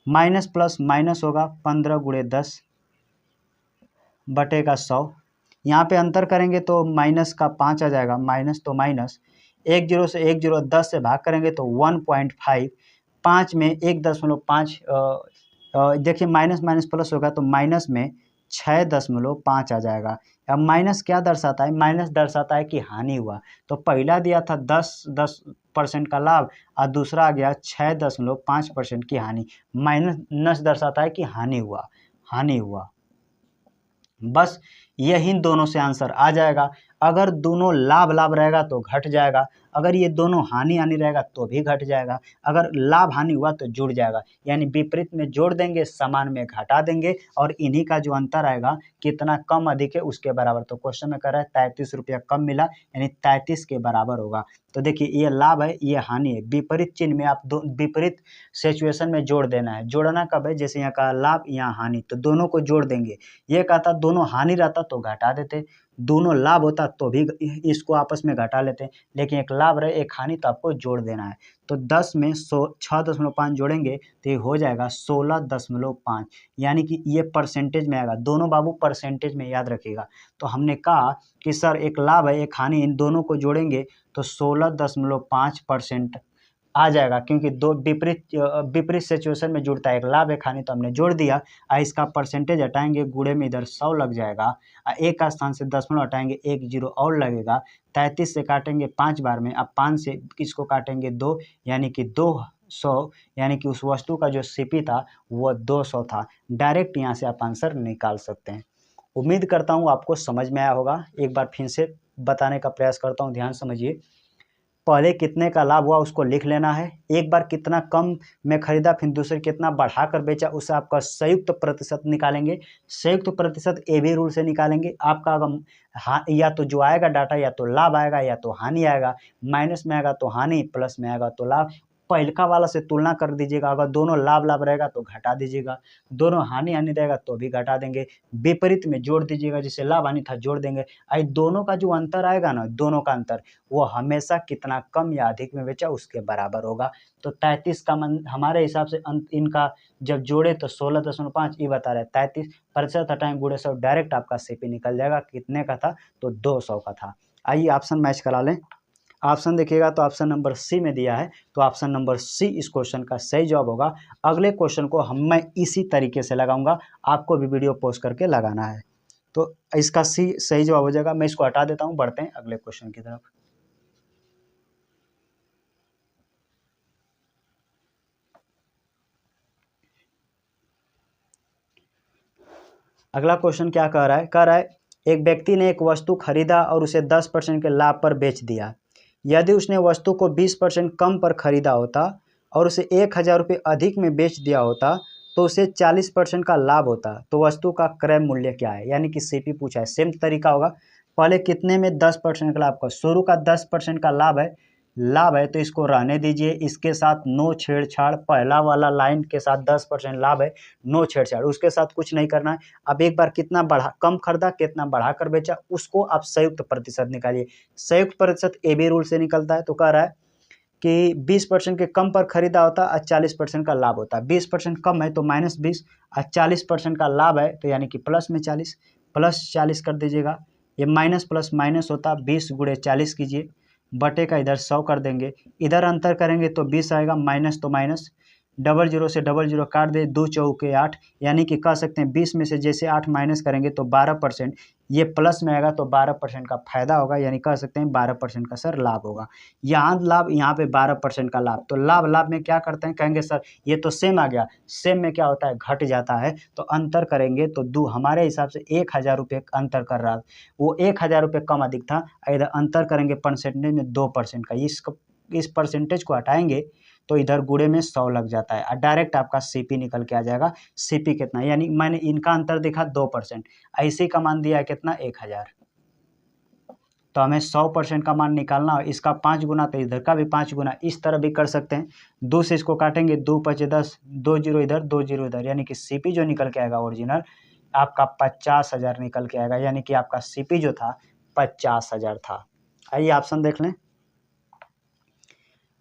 माइनस प्लस माइनस होगा 15 गुणे 10 बटे का 100। यहाँ पे अंतर करेंगे तो माइनस का 5 आ जाएगा, माइनस तो माइनस, 1 0 से 1 0 10 से भाग करेंगे तो 1.5, 5 में 1.5, देखिए माइनस माइनस प्लस होगा तो माइनस में 6.5 आ जाएगा। अब माइनस क्या दर्शाता है, माइनस दर्शाता है कि हानि हुआ। तो पहला दिया था 10% का लाभ और दूसरा आ गया 6.5% की हानि। माइनस दर्शाता है कि हानि हुआ, हानि हुआ। बस यही दोनों से आंसर आ जाएगा। अगर दोनों लाभ लाभ रहेगा तो घट जाएगा, अगर ये दोनों हानि हानि रहेगा तो भी घट जाएगा, अगर लाभ हानि हुआ तो जुड़ जाएगा, यानी विपरीत में जोड़ देंगे, समान में घटा देंगे और इन्हीं का जो अंतर आएगा कितना कम अधिक है उसके बराबर। तो क्वेश्चन में कह रहा है 33 रुपया कम मिला, यानी 33 के बराबर होगा। तो देखिए ये लाभ है ये हानि है, विपरीत चिन्ह में आप विपरीत सिचुएशन में जोड़ देना है। जोड़ना कब है, जैसे यहाँ का लाभ यहाँ हानि, तो दोनों को जोड़ देंगे। ये कहता दोनों हानि रहता तो घटा देते, दोनों लाभ होता तो भी इसको आपस में घटा लेते, लेकिन एक लाभ रहे एक हानि तो आपको जोड़ देना है। तो 10 में 6.5 जोड़ेंगे तो ये हो जाएगा 16.5, यानी कि ये परसेंटेज में आएगा। दोनों बाबू परसेंटेज में याद रखिएगा। तो हमने कहा कि सर एक लाभ है एक हानि, इन दोनों को जोड़ेंगे तो 16.5% आ जाएगा, क्योंकि दो विपरीत सिचुएशन में जुड़ता है, एक लाभ एक हानि, तो हमने जोड़ दिया। इसका परसेंटेज हटाएंगे, गुणे में इधर 100 लग जाएगा, एक का स्थान से दशमलव हटाएंगे, 1 0 और लगेगा। 33 से काटेंगे 5 बार में, अब 5 से किसको काटेंगे 2, यानी कि 200, यानी कि उस वस्तु का जो सीपी था वो 200 था। डायरेक्ट यहाँ से आप आंसर निकाल सकते हैं। उम्मीद करता हूँ आपको समझ में आया होगा। एक बार फिर से बताने का प्रयास करता हूँ, ध्यान समझिए। पहले कितने का लाभ हुआ उसको लिख लेना है, एक बार कितना कम में खरीदा फिर दूसरे कितना बढ़ाकर बेचा, उससे आपका संयुक्त प्रतिशत निकालेंगे। संयुक्त प्रतिशत ए बी रूल से निकालेंगे। आपका अगर या तो जो आएगा डाटा या तो लाभ आएगा या तो हानि आएगा, माइनस में आएगा तो हानि, प्लस में आएगा तो लाभ। पहलका वाला से तुलना कर दीजिएगा, अगर दोनों लाभ लाभ रहेगा तो घटा दीजिएगा, दोनों हानि हानि रहेगा तो भी घटा देंगे, विपरीत में जोड़ दीजिएगा, जैसे लाभ हानि था जोड़ देंगे। आई दोनों का जो अंतर आएगा ना, दोनों का अंतर वो हमेशा कितना कम या अधिक में बेचा उसके बराबर होगा। तो 33 का हमारे हिसाब से इनका जब जोड़े तो 16.5 ये बता रहे हैं। 33% हटाएं गुणे 100, डायरेक्ट आपका सीपी निकल जाएगा। कितने का था तो 200 का था। आइए ऑप्शन मैच करा लें। ऑप्शन देखिएगा तो ऑप्शन नंबर सी में दिया है, तो ऑप्शन नंबर सी इस क्वेश्चन का सही जवाब होगा। अगले क्वेश्चन को मैं इसी तरीके से लगाऊंगा, आपको भी वीडियो पोस्ट करके लगाना है। तो इसका सी सही जवाब हो जाएगा। मैं इसको हटा देता हूं, बढ़ते हैं अगले क्वेश्चन की तरफ। अगला क्वेश्चन क्या कह रहा है, कह रहा है एक व्यक्ति ने एक वस्तु खरीदा और उसे 10% के लाभ पर बेच दिया। यदि उसने वस्तु को 20% कम पर खरीदा होता और उसे 1000 रुपये अधिक में बेच दिया होता तो उसे 40% का लाभ होता, तो वस्तु का क्रय मूल्य क्या है, यानी कि सीपी पूछा है। सेम तरीका होगा, पहले कितने में 10% का लाभ का, शुरू का 10% का लाभ है तो इसको रहने दीजिए, इसके साथ नो छेड़छाड़। पहला वाला लाइन के साथ 10% लाभ है, नो छेड़छाड़, उसके साथ कुछ नहीं करना है। अब एक बार कितना बढ़ा कम खरीदा कितना बढ़ाकर बेचा, उसको आप संयुक्त प्रतिशत निकालिए। संयुक्त प्रतिशत ए बी रूल से निकलता है। तो कह रहा है कि 20% के कम पर खरीदा होता और 40% का लाभ होता। 20% कम है तो -20 और 40% का लाभ है तो यानी कि प्लस में 40, प्लस 40 कर दीजिएगा। ये माइनस प्लस माइनस होता, 20 गुणे 40 कीजिए, बटे का इधर 100 कर देंगे, इधर अंतर करेंगे तो 20 आएगा, माइनस तो माइनस, डबल जीरो से डबल जीरो काट दे, 2 चौके 8, यानी कि कह सकते हैं 20 में से जैसे 8 माइनस करेंगे तो 12%, ये प्लस में आएगा तो 12% का फायदा होगा, यानी कह सकते हैं 12% का सर लाभ होगा। यहाँ लाभ यहाँ पे 12% का लाभ, तो लाभ लाभ में क्या करते हैं, कहेंगे सर ये तो सेम आ गया, सेम में क्या होता है घट जाता है, तो अंतर करेंगे तो हमारे हिसाब से 1000 रुपये अंतर कर रहा, वो 1000 रुपये कम अधिक था। इधर अंतर करेंगे परसेंटेज में 2% का, इस परसेंटेज को हटाएंगे तो इधर गुणे में 100 लग जाता है और डायरेक्ट आपका सीपी निकल के आ जाएगा। सीपी कितना, यानी मैंने इनका अंतर देखा 2%, ऐसे का मान दिया है कितना 1000, तो हमें 100% का मान निकालना है। इसका 5 गुना तो इधर का भी 5 गुना, इस तरह भी कर सकते हैं। 2 से इसको काटेंगे, 2 पचे 10, 2 जीरो इधर 2 जीरो इधर, यानी कि सीपी जो निकल के आएगा ओरिजिनल आपका 50,000 निकल के आएगा, यानी कि आपका सीपी जो था 50,000 था। आइए ऑप्शन देख लें।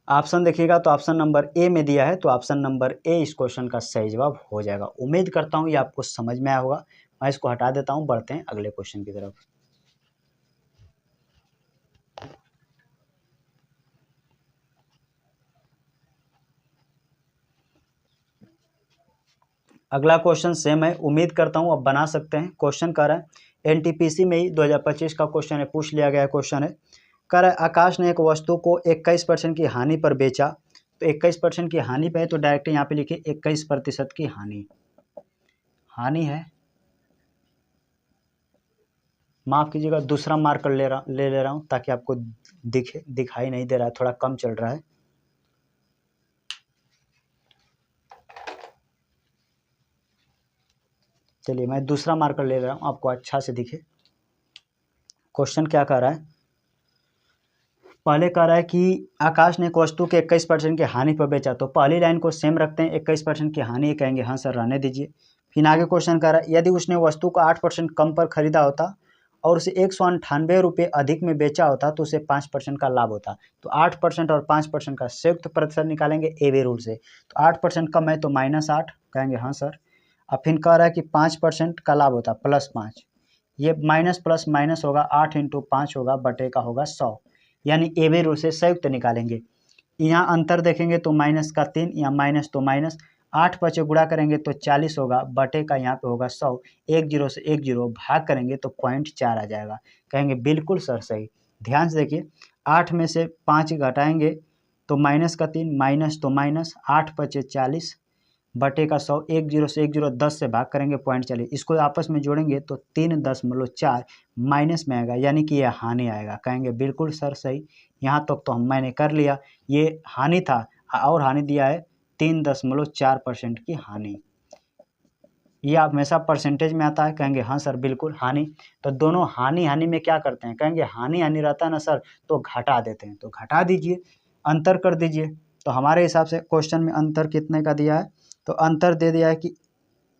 ऑप्शन देखिएगा तो ऑप्शन नंबर ए में दिया है, तो ऑप्शन नंबर ए इस क्वेश्चन का सही जवाब हो जाएगा। उम्मीद करता हूँ ये आपको समझ में आया होगा। मैं इसको हटा देता हूँ, बढ़ते हैं अगले क्वेश्चन की तरफ। अगला क्वेश्चन सेम है, उम्मीद करता हूँ अब बना सकते हैं। क्वेश्चन कह रहा है एनटीपीसी में ही 2025 का क्वेश्चन है, पूछ लिया गया क्वेश्चन है। कह रहा है आकाश ने एक वस्तु को 21% की हानि पर बेचा, तो 21% की हानि पे है तो डायरेक्ट यहाँ पे लिखिए 21% की हानि है। माफ कीजिएगा, दूसरा मार्कर ले रहा हूँ ताकि आपको दिखाई नहीं दे रहा है, थोड़ा कम चल रहा है। चलिए मैं दूसरा मार्कर ले रहा हूँ, आपको अच्छा से दिखे। क्वेश्चन क्या कह रहा है, पहले कह रहा है कि आकाश ने एक वस्तु के 21% की हानि पर बेचा, तो पहली लाइन को सेम रखते हैं, 21% की हानि कहेंगे, हाँ सर रहने दीजिए। फिर आगे क्वेश्चन कह रहा है यदि उसने वस्तु को 8% कम पर खरीदा होता और उसे 198 रुपये अधिक में बेचा होता तो उसे 5% का लाभ होता। तो 8% और 5% का संयुक्त प्रतिशत निकालेंगे एवे रूल से। तो 8% कम है तो -8 कहेंगे, हाँ सर। अब फिर कह रहा है कि 5% का लाभ होता +5, ये माइनस प्लस माइनस होगा, 8 × 5 होगा, बटे का होगा 100, यानी एवे रूल से संयुक्त निकालेंगे। यहाँ अंतर देखेंगे तो माइनस का 3, यहाँ माइनस तो माइनस, 8 पचे गुणा करेंगे तो 40 होगा, बटे का यहाँ पे होगा 100, 1 जीरो से 1 जीरो भाग करेंगे तो 0.4 आ जाएगा। कहेंगे बिल्कुल सर सही। ध्यान से देखिए, 8 में से 5 घटाएंगे तो माइनस का 3, माइनस तो माइनस, 8 पचे 40, बटे का 100, 1 जीरो से 1 जीरो 10 से भाग करेंगे 0.40, इसको आपस में जोड़ेंगे तो 3.4 माइनस में आएगा, यानी कि यह हानि आएगा। कहेंगे बिल्कुल सर सही। यहाँ तक तो मैंने कर लिया, ये हानि था और हानि दिया है 3.4% की हानि। ये हमेशा परसेंटेज में आता है, कहेंगे हाँ सर बिल्कुल हानि। तो दोनों हानि में क्या करते हैं, कहेंगे हानि रहता है ना सर, तो घटा देते हैं, तो घटा दीजिए, अंतर कर दीजिए। तो हमारे हिसाब से क्वेश्चन में अंतर कितने का दिया है, तो अंतर दे दिया है कि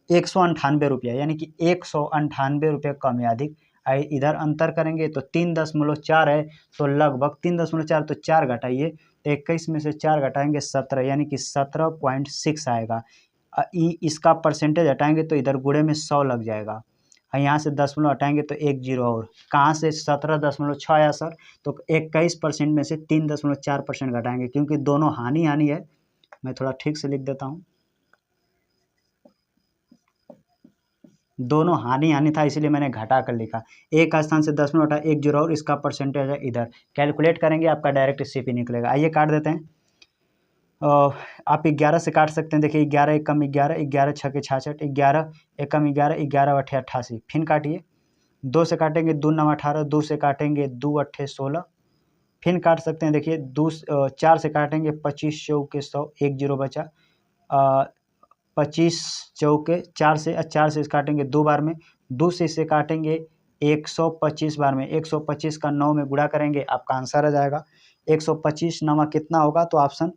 198 रुपया, यानी कि 198 रुपये कम या अधिक। इधर अंतर करेंगे तो 3.4 है, तो लगभग 3.4, तो 4 घटाइए, तो 21 में से 4 घटाएंगे 17, यानी कि 17.6 आएगा। इसका परसेंटेज हटाएंगे तो इधर गुणे में 100 लग जाएगा, यहाँ से दशमलव हटाएंगे तो 1 जीरो, और कहाँ से 17.6 आया सर, तो 21% में से 3.4% घटाएंगे, क्योंकि दोनों हानि है। मैं थोड़ा ठीक से लिख देता हूँ, दोनों हानि था, इसीलिए मैंने घटा कर लिखा। एक का स्थान से दशमलव हटा 1 जीरो, और इसका परसेंटेज है इधर, कैलकुलेट करेंगे आपका डायरेक्ट सीपी निकलेगा। आइए काट देते हैं। आप 11 से काट सकते हैं, देखिए 11 एकम 11, 11 छके 66, 11 एकम 11, 11 अठे 88, फिर काटिए। 2 से काटेंगे 2 9 18, 2 से काटेंगे 2 अट्ठे 16, फिर काट सकते हैं, देखिए 4 से काटेंगे 25 चौके 100, 1 जीरो बचा। 25 चौके 4 से काटेंगे 2 बार में, 2 से इसे काटेंगे 125 बार में, 125 का 9 में गुणा करेंगे, आपका आंसर आ जाएगा 125 9 कितना होगा, तो ऑप्शन,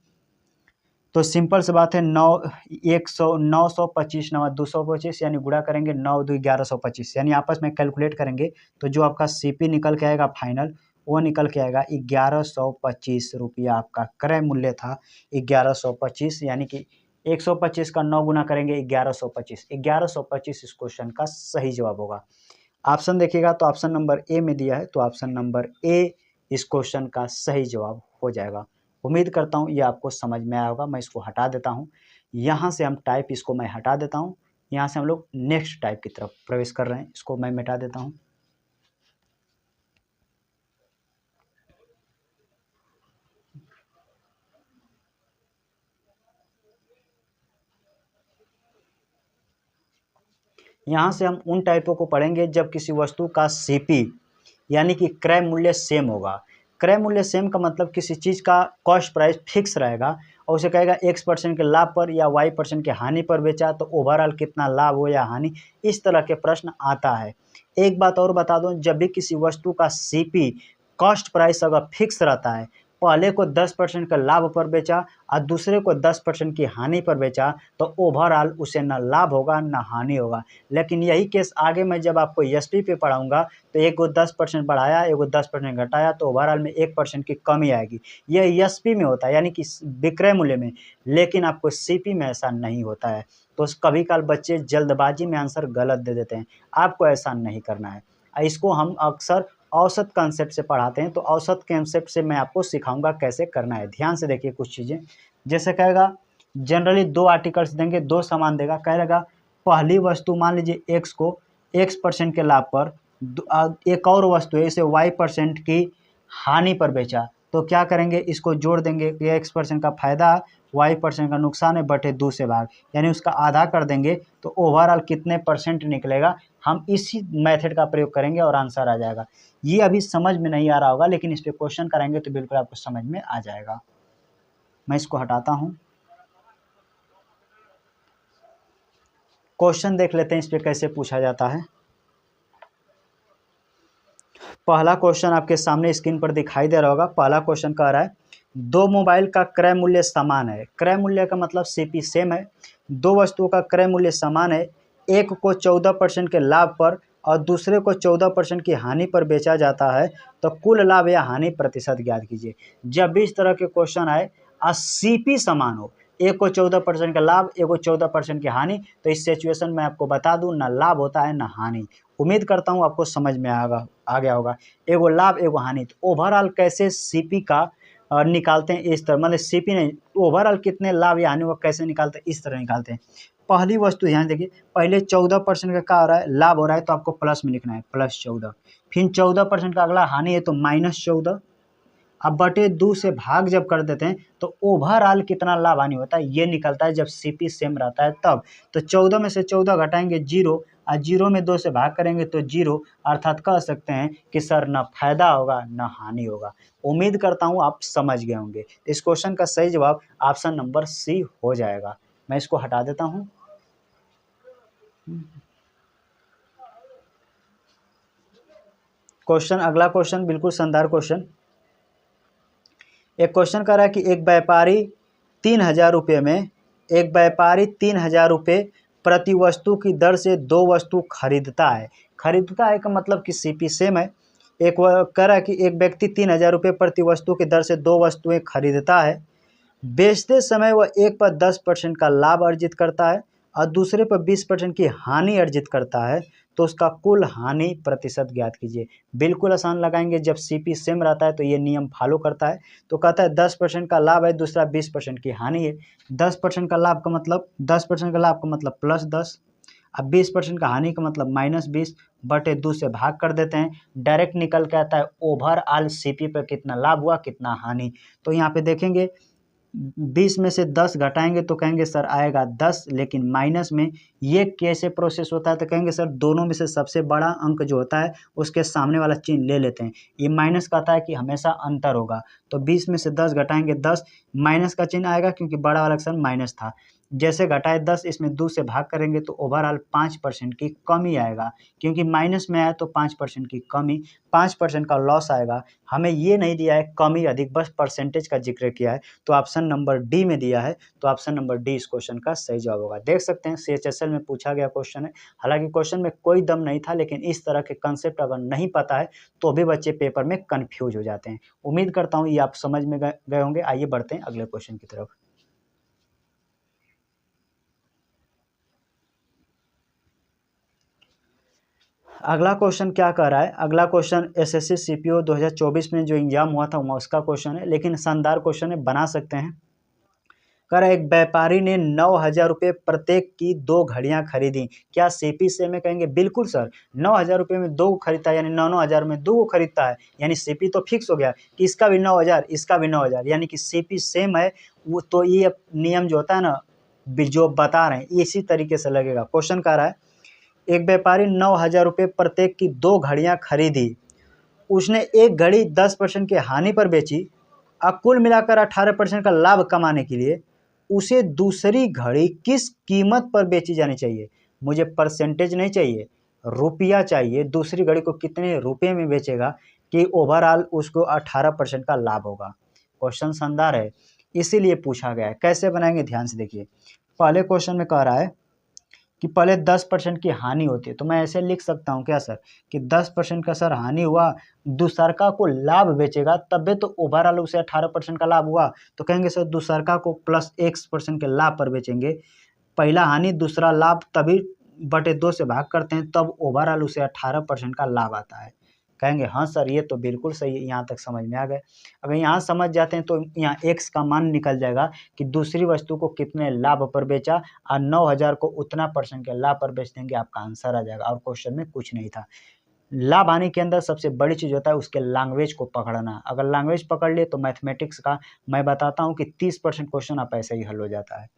तो सिंपल से बात है 925 9 225, यानी गुणा करेंगे 9 2 1125, यानी आपस में कैलकुलेट करेंगे तो जो आपका सीपी निकल के आएगा फाइनल, वो निकल के आएगा 1125 रुपया। आपका क्रय मूल्य था 1125, यानी कि 125 का 9 गुना करेंगे 1125 इस क्वेश्चन का सही जवाब होगा। ऑप्शन देखिएगा तो ऑप्शन नंबर ए में दिया है, तो ऑप्शन नंबर ए इस क्वेश्चन का सही जवाब हो जाएगा। उम्मीद करता हूँ ये आपको समझ में आया होगा। मैं इसको हटा देता हूँ, यहाँ से हम टाइप, इसको मैं हटा देता हूँ, यहाँ से हम लोग नेक्स्ट टाइप की तरफ प्रवेश कर रहे हैं, इसको मैं मिटा देता हूँ। यहाँ से हम उन टाइपों को पढ़ेंगे जब किसी वस्तु का सीपी यानी कि क्रय मूल्य सेम होगा। क्रय मूल्य सेम का मतलब किसी चीज़ का कॉस्ट प्राइस फिक्स रहेगा और उसे कहेगा x% के लाभ पर या y% के हानि पर बेचा तो ओवरऑल कितना लाभ हो या हानि, इस तरह के प्रश्न आता है। एक बात और बता दूं, जब भी किसी वस्तु का सीपी कॉस्ट प्राइस अगर फिक्स रहता है, पहले को 10% का लाभ पर बेचा और दूसरे को 10% की हानि पर बेचा तो ओवरऑल उसे न लाभ होगा न हानि होगा। लेकिन यही केस आगे मैं जब आपको एसपी पे पढ़ाऊंगा तो एक को 10% बढ़ाया, एक को 10% घटाया तो ओवरऑल में 1% की कमी आएगी। यह एसपी में होता है यानी कि विक्रय मूल्य में, लेकिन आपको सीपी में ऐसा नहीं होता है। तो कभी काल बच्चे जल्दबाजी में आंसर गलत दे देते हैं, आपको ऐसा नहीं करना है। इसको हम अक्सर औसत कॉन्सेप्ट से पढ़ाते हैं, तो औसत कॉन्सेप्ट से मैं आपको सिखाऊंगा कैसे करना है। ध्यान से देखिए कुछ चीज़ें, जैसे कहेगा जनरली 2 आर्टिकल्स देंगे, 2 सामान देगा, कहेगा पहली वस्तु मान लीजिए एक्स को x% के लाभ पर, एक और वस्तु है इसे y% की हानि पर बेचा, तो क्या करेंगे, इसको जोड़ देंगे, ये x% का फायदा, y% का नुकसान है, बटे 2 से भाग, यानी उसका आधा कर देंगे तो ओवरऑल कितने % निकलेगा। हम इसी मेथड का प्रयोग करेंगे और आंसर आ जाएगा। ये अभी समझ में नहीं आ रहा होगा, लेकिन इस पे क्वेश्चन कराएंगे तो बिल्कुल आपको समझ में आ जाएगा। मैं इसको हटाता हूँ, क्वेश्चन देख लेते हैं इस पे कैसे पूछा जाता है। पहला क्वेश्चन आपके सामने स्क्रीन पर दिखाई दे रहा होगा। पहला क्वेश्चन कह रहा है 2 मोबाइल का क्रय मूल्य समान है। क्रय मूल्य का मतलब सीपी सेम है। 2 वस्तुओं का क्रय मूल्य समान है, एक को 14% के लाभ पर और दूसरे को 14% की हानि पर बेचा जाता है, तो कुल लाभ या हानि प्रतिशत ज्ञात कीजिए। जब भी इस तरह के क्वेश्चन आए और सीपी समान हो, एक को 14% का लाभ, एक को 14% की हानि, तो इस सिचुएशन में आपको बता दूं ना लाभ होता है ना हानि। उम्मीद करता हूं आपको समझ में आ गया होगा। एगो लाभ एगो हानि, तो ओवरऑल कैसे सीपी का निकालते हैं इस तरह, मतलब सीपी नहीं, ओवरऑल कितने लाभ या हानि वो कैसे निकालते हैं इस तरह निकालते हैं। पहली वस्तु ध्यान देखिए, पहले 14% का क्या हो रहा है, लाभ हो रहा है, तो आपको प्लस में लिखना है, +14। फिर 14% का अगला हानि है तो -14। अब बटे 2 से भाग जब कर देते हैं तो ओवरऑल कितना लाभ हानि होता है ये निकलता है, जब सीपी सेम रहता है तब। तो 14 में से 14 घटाएंगे 0 और 0 में 2 से भाग करेंगे तो 0, अर्थात कह सकते हैं कि सर न फायदा होगा न हानि होगा। उम्मीद करता हूँ आप समझ गए होंगे। इस क्वेश्चन का सही जवाब ऑप्शन नंबर सी हो जाएगा। मैं इसको हटा देता हूँ। क्वेश्चन, अगला क्वेश्चन बिल्कुल शानदार क्वेश्चन। एक क्वेश्चन कर रहा है कि एक व्यापारी 3000 रुपये में, एक व्यापारी 3000 रुपये प्रति वस्तु की दर से 2 वस्तु खरीदता है। खरीदता है का मतलब कि सीपी सेम है। एक कह रहा है कि एक व्यक्ति 3000 रुपये प्रति वस्तु की दर से 2 वस्तुएं खरीदता है। बेचते समय वह एक पर 10% का लाभ अर्जित करता है और दूसरे पर 20% की हानि अर्जित करता है, तो उसका कुल हानि प्रतिशत ज्ञात कीजिए। बिल्कुल आसान लगाएंगे, जब सीपी सेम रहता है तो ये नियम फॉलो करता है। तो कहता है 10% का लाभ है, दूसरा 20% की हानि है। 10% का लाभ का मतलब 10% का लाभ का मतलब +10, अब 20% का हानि का मतलब -20, बटे 2 से भाग कर देते हैं, डायरेक्ट निकल के आता है ओवरऑल सीपी पर कितना लाभ हुआ कितना हानि। तो यहाँ पे देखेंगे 20 में से 10 घटाएंगे तो कहेंगे सर आएगा 10, लेकिन माइनस में ये कैसे प्रोसेस होता है, तो कहेंगे सर दोनों में से सबसे बड़ा अंक जो होता है उसके सामने वाला चिन्ह ले लेते हैं। ये माइनस कहता है कि हमेशा अंतर होगा, तो 20 में से 10 घटाएंगे 10, माइनस का चिन्ह आएगा क्योंकि बड़ा वाला अक्षर माइनस था। जैसे घटाए 10, इसमें 2 से भाग करेंगे तो ओवरऑल 5% की कमी आएगा, क्योंकि माइनस में आया तो 5% की कमी, 5% का लॉस आएगा। हमें ये नहीं दिया है कमी अधिक, बस परसेंटेज का जिक्र किया है, तो ऑप्शन नंबर डी में दिया है, तो ऑप्शन नंबर डी इस क्वेश्चन का सही जवाब होगा। देख सकते हैं CHSL में पूछा गया क्वेश्चन है, हालांकि क्वेश्चन में कोई दम नहीं था, लेकिन इस तरह के कंसेप्ट अगर नहीं पता है तो भी बच्चे पेपर में कन्फ्यूज हो जाते हैं। उम्मीद करता हूँ ये आप समझ में गए होंगे। आइए बढ़ते हैं अगले क्वेश्चन की तरफ। अगला क्वेश्चन क्या कह रहा है, अगला क्वेश्चन SSC CPO 2024 में जो एग्जाम हुआ था उसका क्वेश्चन है, लेकिन शानदार क्वेश्चन है, बना सकते हैं। कह रहा है एक व्यापारी ने 9000 रुपये प्रत्येक की 2 घड़ियां खरीदी, क्या सीपी सेम है, कहेंगे बिल्कुल सर। 9000 रुपये में 2 खरीदता है, यानी 9,000 में 2 खरीदता है, यानी सीपी तो फिक्स हो गया कि इसका भी 9000 इसका भी 9000, यानी कि सीपी सेम है। वो तो ये नियम जो होता है ना, जो बता रहे हैं इसी तरीके से लगेगा। क्वेश्चन कह रहा है एक व्यापारी 9000 रुपये प्रत्येक की 2 घड़ियां खरीदी, उसने एक घड़ी 10% की हानि पर बेची अब कुल मिलाकर 18% का लाभ कमाने के लिए उसे दूसरी घड़ी किस कीमत पर बेची जानी चाहिए। मुझे परसेंटेज नहीं चाहिए, रुपया चाहिए। दूसरी घड़ी को कितने रुपये में बेचेगा कि ओवरऑल उसको 18% का लाभ होगा। क्वेश्चन शानदार है, इसीलिए पूछा गया है। कैसे बनाएंगे ध्यान से देखिए। पहले क्वेश्चन में कह रहा है कि पहले 10% की हानि होती है, तो मैं ऐसे लिख सकता हूँ क्या सर कि 10% का सर हानि हुआ, दूसरका को लाभ बेचेगा तब तो ओवरऑल उसे 18% का लाभ हुआ। तो कहेंगे सर दूसरका को प्लस x% के लाभ पर बेचेंगे। पहला हानि दूसरा लाभ तभी बटे 2 से भाग करते हैं तब ओवरऑल उसे 18% का लाभ आता है। कहेंगे हाँ सर ये तो बिल्कुल सही है, यहाँ तक समझ में आ गए। अगर यहाँ समझ जाते हैं तो यहाँ x का मान निकल जाएगा कि दूसरी वस्तु को कितने लाभ पर बेचा और 9000 को उतना % के लाभ पर बेच देंगे, आपका आंसर आ जाएगा। और क्वेश्चन में कुछ नहीं था। लाभ हानि के अंदर सबसे बड़ी चीज़ होता है उसके लैंग्वेज को पकड़ना। अगर लैंग्वेज पकड़ लिए तो मैथमेटिक्स का मैं बताता हूँ कि 30% क्वेश्चन आप ऐसे ही हल हो जाता है।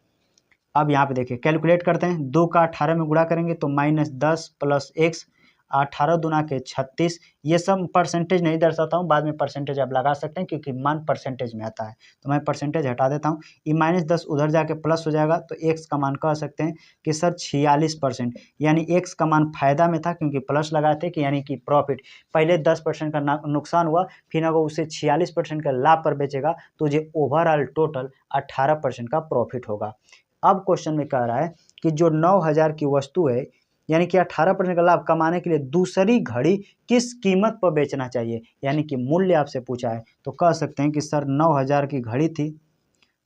अब यहाँ पे देखिए कैलकुलेट करते हैं। 2 का 18 में गुणा करेंगे तो -10 प्लस x, 18 दूना के 36। ये सब परसेंटेज नहीं दर्शाता हूँ, बाद में परसेंटेज आप लगा सकते हैं क्योंकि मान परसेंटेज में आता है। तो मैं परसेंटेज हटा देता हूँ। ये -10 उधर जाके प्लस हो जाएगा तो x का मान कह सकते हैं कि सर 46%, यानी x का मान फायदा में था क्योंकि प्लस लगाए थे कि यानी कि प्रॉफिट। पहले 10% का नुकसान हुआ, फिर अगर उसे 46% का लाभ पर बेचेगा तो ये ओवरऑल टोटल 18% का प्रॉफिट होगा। अब क्वेश्चन में कह रहा है कि जो 9000 की वस्तु है यानी कि 18% का लाभ कमाने के लिए दूसरी घड़ी किस कीमत पर बेचना चाहिए, यानी कि मूल्य आपसे पूछा है। तो कह सकते हैं कि सर 9000 की घड़ी थी,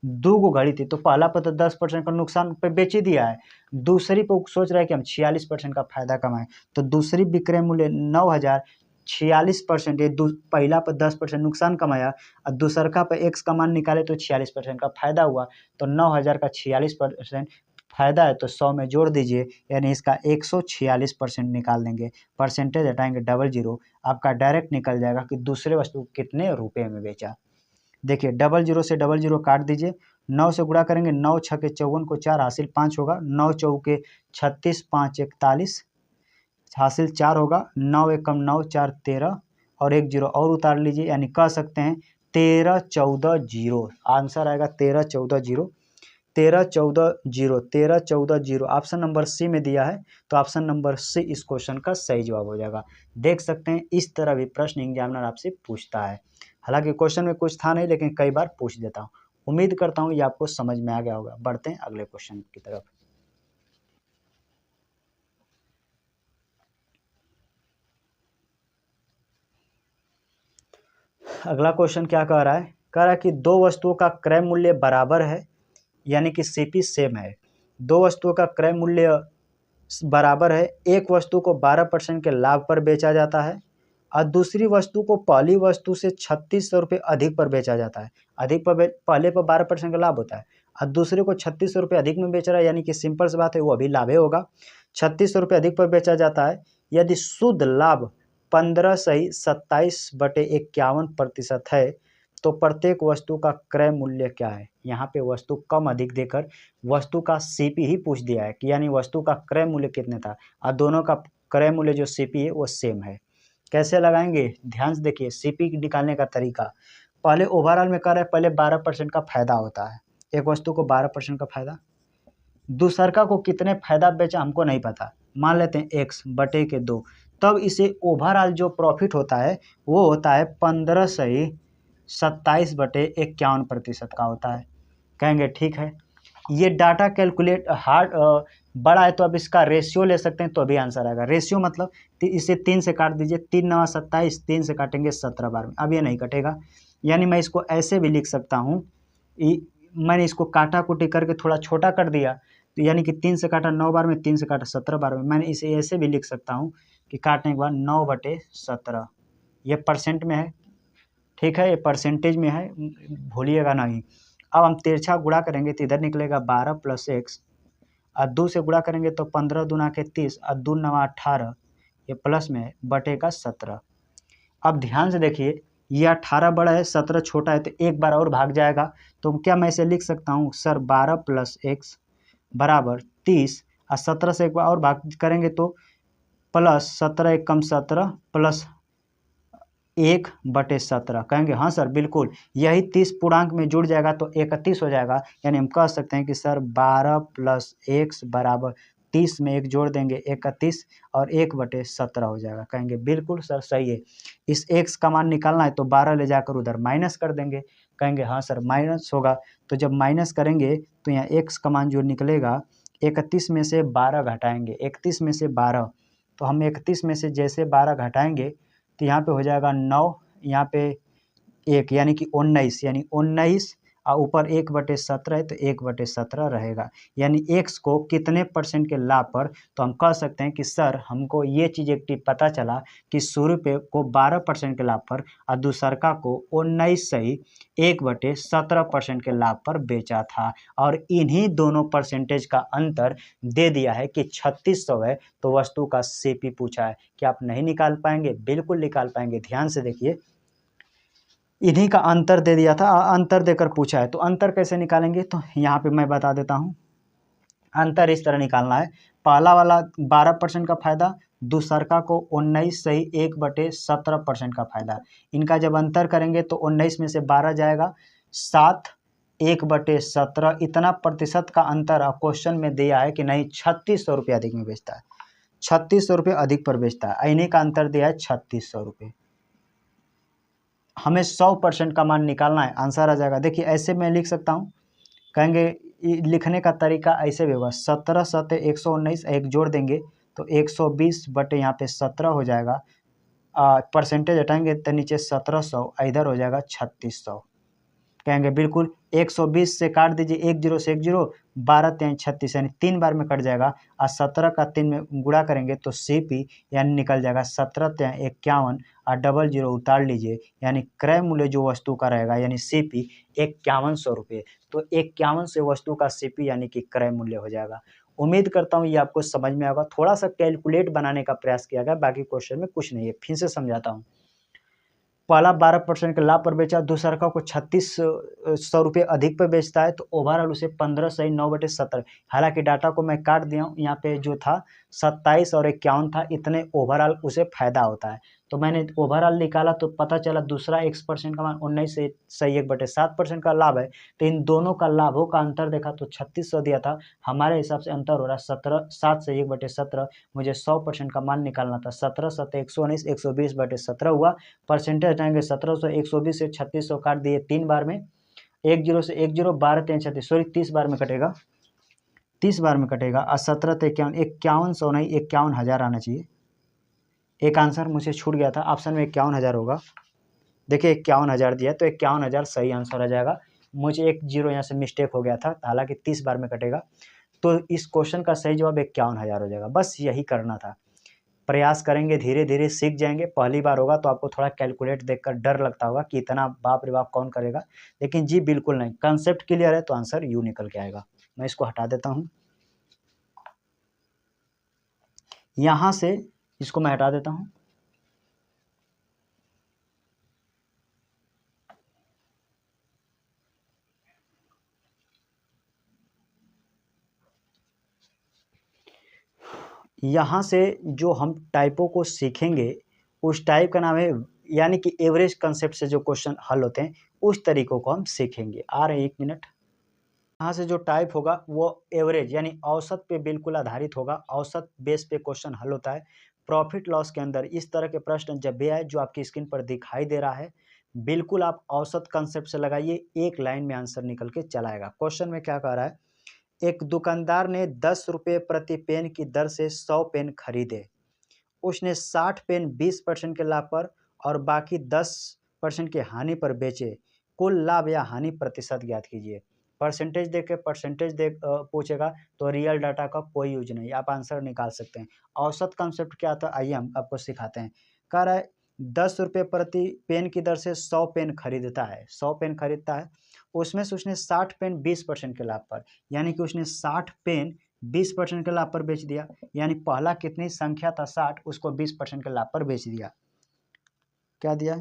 2 घड़ी थी, तो पहला पर तो 10% का नुकसान पे बेच ही दिया है, दूसरी पर सोच रहा है कि हम 46% का फायदा कमाएं। तो दूसरी विक्रय मूल्य 9000, 46%, ये पहला पर 10% नुकसान कमाया और दूसरका पर x का मान निकाले तो 46% का फायदा हुआ। तो 9000 का 46% फायदा है तो 100 में जोड़ दीजिए, यानी इसका 146% निकाल देंगे। परसेंटेज हटाएंगे 00, आपका डायरेक्ट निकल जाएगा कि दूसरे वस्तु को कितने रुपये में बेचा। देखिए 00 से 00 काट दीजिए, 9 से गुणा करेंगे, 9 छके 54 को 4 हासिल 5 होगा, 9 चौके 36, 5 41 हासिल 4 होगा, 9 एकम 9, 4 13 और 1 0 और उतार लीजिए, यानी कह सकते हैं 13 14 0। आंसर आएगा 13 14 0, 13 14 0, 13 14 0। ऑप्शन नंबर सी में दिया है तो ऑप्शन नंबर सी इस क्वेश्चन का सही जवाब हो जाएगा। देख सकते हैं इस तरह भी प्रश्न एग्जामिनर आपसे पूछता है। हालांकि क्वेश्चन में कुछ था नहीं लेकिन कई बार पूछ देता हूँ। उम्मीद करता हूँ ये आपको समझ में आ गया होगा। बढ़ते हैं अगले क्वेश्चन की तरफ। अगला क्वेश्चन क्या कह रहा है, कह रहा है कि दो वस्तुओं का क्रय मूल्य बराबर है, यानी कि सीपी सेम है। दो वस्तुओं का क्रय मूल्य बराबर है, एक वस्तु को 12% के लाभ पर बेचा जाता है और दूसरी वस्तु को पहली वस्तु से 3600 रुपये अधिक पर बेचा जाता है। अधिक पर पहले पर 12% का लाभ होता है और दूसरे को 3600 रुपये अधिक में बेच रहा है, यानी कि सिंपल सी बात है वो अभी लाभ होगा। 3600 रुपये अधिक पर बेचा जाता है। यदि शुद्ध लाभ 15 सही 27/51% है तो प्रत्येक वस्तु का क्रय मूल्य क्या है। यहाँ पे वस्तु कम अधिक देकर वस्तु का सीपी ही पूछ दिया है कि यानी वस्तु का क्रय मूल्य कितने था और दोनों का क्रय मूल्य जो सीपी है वो सेम है। कैसे लगाएंगे ध्यान से देखिए। सीपी निकालने का तरीका, पहले ओवरऑल में कर रहे हैं, पहले 12% का फायदा होता है, एक वस्तु को 12% का फायदा, दूसरका को कितने फायदा बेचा हमको नहीं पता, मान लेते हैं x बटे के 2, तब इसे ओवरऑल जो प्रॉफिट होता है वो होता है 15 सही 27/51% का होता है। कहेंगे ठीक है, ये डाटा कैलकुलेट हार्ड बड़ा है तो अब इसका रेशियो ले सकते हैं तो अभी आंसर आएगा। रेशियो मतलब इसे 3 से काट दीजिए, 3 9 27, 3 से काटेंगे 17 बार में, अब ये नहीं कटेगा। यानी मैं इसको ऐसे भी लिख सकता हूँ, मैंने इसको काटा कुटी करके थोड़ा छोटा कर दिया तो यानी कि 3 से काटा 9 बार में, 3 से काटा 17 बार में। मैंने इसे ऐसे भी लिख सकता हूँ कि काटने के बाद 9/17, ये परसेंट में है, ठीक है, ये परसेंटेज में है, भूलिएगा नहीं। अब हम तिरछा गुणा करेंगे तो इधर निकलेगा 12 + x और 2 से गुणा करेंगे तो 15 दूना के 30 और 2 9 18, ये प्लस में है, बटे का 17। अब ध्यान से देखिए, ये 18 बड़ा है 17 छोटा है तो एक बार और भाग जाएगा। तो क्या मैं इसे लिख सकता हूँ सर 12 + x बराबर 30 और 17 से एक बार और भाग करेंगे तो प्लस 17 एकम 17 प्लस 1/17 कहेंगे हाँ सर बिल्कुल, यही 30 पूर्णांक में जुड़ जाएगा तो 31 हो जाएगा। यानी हम कह सकते हैं कि सर 12 + x बराबर 30 में 1 जोड़ देंगे 31 और 1/17 हो जाएगा। कहेंगे बिल्कुल सर सही है। इस x का मान निकालना है तो 12 ले जाकर उधर माइनस कर देंगे। कहेंगे हाँ सर माइनस होगा, तो जब माइनस करेंगे तो यहाँ x का मान जो निकलेगा 31 में से 12 घटाएंगे, 31 में से 12, तो हम 31 में से जैसे 12 घटाएंगे तो यहाँ पे हो जाएगा 9, यहाँ पे 1 यानी कि 19, यानी 19 और ऊपर 1/17 है तो 1/17 रहेगा। यानी x को कितने % के लाभ पर, तो हम कह सकते हैं कि सर हमको ये चीज़ एक टिप पता चला कि 100 रुपये को 12% के लाभ पर और दूसरका को 19 सही 1/17% के लाभ पर बेचा था। और इन्हीं दोनों परसेंटेज का अंतर दे दिया है कि 3600 है, तो वस्तु का सीपी पूछा है। क्या आप नहीं निकाल पाएंगे? बिल्कुल निकाल पाएंगे। ध्यान से देखिए, इन्हीं का अंतर दे दिया था, अंतर देकर पूछा है, तो अंतर कैसे निकालेंगे? तो यहाँ पे मैं बता देता हूँ। अंतर इस तरह निकालना है, पहला वाला 12% का फायदा, दूसरका को 19 सही 1/17% का फायदा। इनका जब अंतर करेंगे तो 19 में से 12 जाएगा 7, 1/17 इतना प्रतिशत का अंतर क्वेश्चन में दिया है कि नहीं 3600 रुपये अधिक में बेचता है, 3600 रुपये अधिक पर बेचता है। इन्हीं का अंतर दिया है 3600 रुपये। हमें 100% का मान निकालना है, आंसर आ जाएगा। देखिए ऐसे मैं लिख सकता हूँ, कहेंगे लिखने का तरीका ऐसे भी होगा, 17 सते 119 एक जोड़ देंगे तो 120 बटे यहाँ पे 17 हो जाएगा। परसेंटेज हटाएंगे तो नीचे 1700, इधर हो जाएगा 3600। कहेंगे बिल्कुल 120 से काट दीजिए, 10 से 10, 12 3 36 यानी 3 बार में कट जाएगा और 17 का 3 में गुणा करेंगे तो सीपी यानी निकल जाएगा 17 3 51 और 00 उतार लीजिए, यानी क्रय मूल्य जो वस्तु का रहेगा यानी सीपी 5100 रुपये। तो 51 से वस्तु का सीपी यानी कि क्रय मूल्य हो जाएगा। उम्मीद करता हूँ ये आपको समझ में आएगा। थोड़ा सा कैलकुलेट बनाने का प्रयास किया गया, बाकी क्वेश्चन में कुछ नहीं है। फिर से समझाता हूँ, पहला 12% के लाभ पर बेचा, दूसरा को 3600 रुपये अधिक पर बेचता है, तो ओवरऑल उसे 15 सही 9/17। हालांकि डाटा को मैं काट दिया हूँ, यहाँ पे जो था 27 और 51 था, इतने ओवरऑल उसे फायदा होता है। तो मैंने ओवरऑल निकाला तो पता चला दूसरा x% का मान 19 से सही 1/7% का लाभ है। तो इन दोनों का लाभों का अंतर देखा तो 3600 दिया था, हमारे हिसाब से अंतर हो रहा है 7 से 1/17। मुझे 100% का मान निकालना था, 17 7 119 120/17 हुआ। परसेंटेज हटाएंगे 1700, 120 से 3600 काट दिए 3 बार में, 10 से 10, 12 3 36, सॉरी 30 बार में कटेगा, 30 बार में कटेगा और 17 से 51, 5100 नहीं 51,000 आना चाहिए। एक आंसर मुझे छूट गया था, ऑप्शन में 51,000 होगा। देखिए 51,000 दिया तो 51,000 सही आंसर आ जाएगा। मुझे एक जीरो यहाँ से मिस्टेक हो गया था, हालांकि 30 बार में कटेगा, तो इस क्वेश्चन का सही जवाब 51,000 हो जाएगा। बस यही करना था। प्रयास करेंगे, धीरे धीरे सीख जाएंगे। पहली बार होगा तो आपको थोड़ा कैलकुलेट देखकर डर लगता होगा कि इतना बाप रे बाप कौन करेगा, लेकिन जी बिल्कुल नहीं, कंसेप्ट क्लियर है तो आंसर यू निकल के आएगा। मैं इसको हटा देता हूँ, यहाँ से इसको मैं हटा देता हूँ। यहाँ से जो हम टाइपों को सीखेंगे उस टाइप का नाम है, यानी कि एवरेज कंसेप्ट से जो क्वेश्चन हल होते हैं उस तरीकों को हम सीखेंगे। आ रहे हैं 1 मिनट। यहाँ से जो टाइप होगा वो एवरेज यानी औसत पे बिल्कुल आधारित होगा, औसत बेस पे क्वेश्चन हल होता है। प्रॉफिट लॉस के अंदर इस तरह के प्रश्न जब भी आए जो आपकी स्क्रीन पर दिखाई दे रहा है, बिल्कुल आप औसत कंसेप्ट से लगाइए, एक लाइन में आंसर निकल के चला आएगा। क्वेश्चन में क्या कह रहा है, एक दुकानदार ने 10 रुपये प्रति पेन की दर से 100 पेन खरीदे। उसने 60 पेन 20% के लाभ पर और बाकी 10% की हानि पर बेचे। कुल लाभ या हानि प्रतिशत ज्ञात कीजिए। परसेंटेज देख के परसेंटेज देख पूछेगा तो रियल डाटा का कोई यूज नहीं, आप आंसर निकाल सकते हैं। औसत कंसेप्ट क्या था, आइए हम आपको सिखाते हैं। कह रहा है 10 रुपये प्रति पेन की दर से 100 पेन खरीदता है, 100 पेन खरीदता है, उसमें से उसने 60 पेन 20% के लाभ पर, यानी कि उसने 60 पेन 20% के लाभ पर बेच दिया। यानी पहला कितनी संख्या था 60, उसको 20% के लाभ पर बेच दिया। क्या दिया,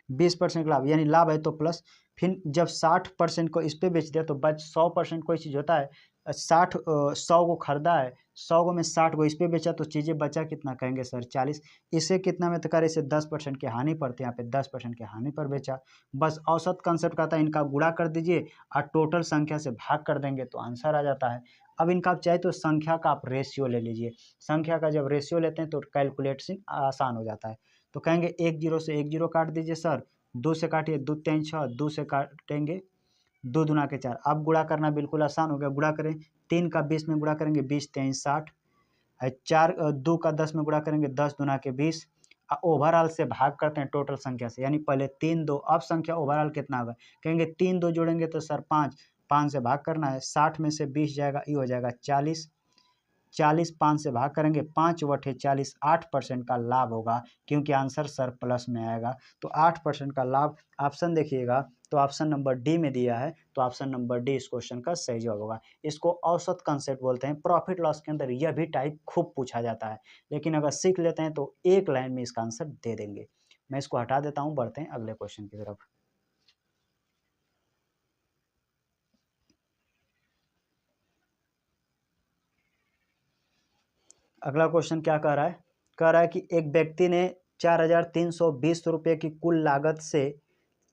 20% का लाभ, यानी लाभ है तो प्लस, फिर जब 60% को इस पे बेच दिया तो बच 100% कोई चीज़ होता है 60 100 को खरीदा है, 100 को में 60 को इस पे बेचा तो चीज़ें बचा कितना, कहेंगे सर 40। इसे कितना में तो करे, इसे 10% की हानि पर, तो यहाँ पे 10% की हानि पर बेचा। बस औसत कंसेप्ट का था, इनका गुणा कर दीजिए और टोटल संख्या से भाग कर देंगे तो आंसर आ जाता है। अब इनका आप चाहे तो संख्या का आप रेशियो ले लीजिए, संख्या का जब रेशियो लेते हैं तो कैलकुलेशन आसान हो जाता है। तो कहेंगे 1 0 से 1 0 काट दीजिए सर, 2 से काटिए 2 3 6, 2 से काटेंगे 2 दूना के 4। अब गुणा करना बिल्कुल आसान हो गया, गुणा करें 3 का 20 में गुणा करेंगे 20 3 60, 4 2 का 10 में गुणा करेंगे 10 दूना के 20। ओवरऑल से भाग करते हैं टोटल संख्या से, यानी पहले 3 2, अब संख्या ओवरऑल कितना होगा, कहेंगे 3 2 जोड़ेंगे तो सर 5, 5 से भाग करना है, 60 में से 20 जाएगा, ये हो जाएगा 40, 40 5 से भाग करेंगे, 5/40, 8% का लाभ होगा, क्योंकि आंसर सर प्लस में आएगा। तो 8% का लाभ ऑप्शन देखिएगा, तो ऑप्शन नंबर डी में दिया है, तो ऑप्शन नंबर डी इस क्वेश्चन का सही जवाब होगा। इसको औसत कंसेप्ट बोलते हैं। प्रॉफिट लॉस के अंदर यह भी टाइप खूब पूछा जाता है, लेकिन अगर सीख लेते हैं तो एक लाइन में इसका आंसर दे देंगे। मैं इसको हटा देता हूँ, बढ़ते हैं अगले क्वेश्चन की तरफ। अगला क्वेश्चन क्या कह रहा है, कह रहा है कि एक व्यक्ति ने 4,320 रुपये की कुल लागत से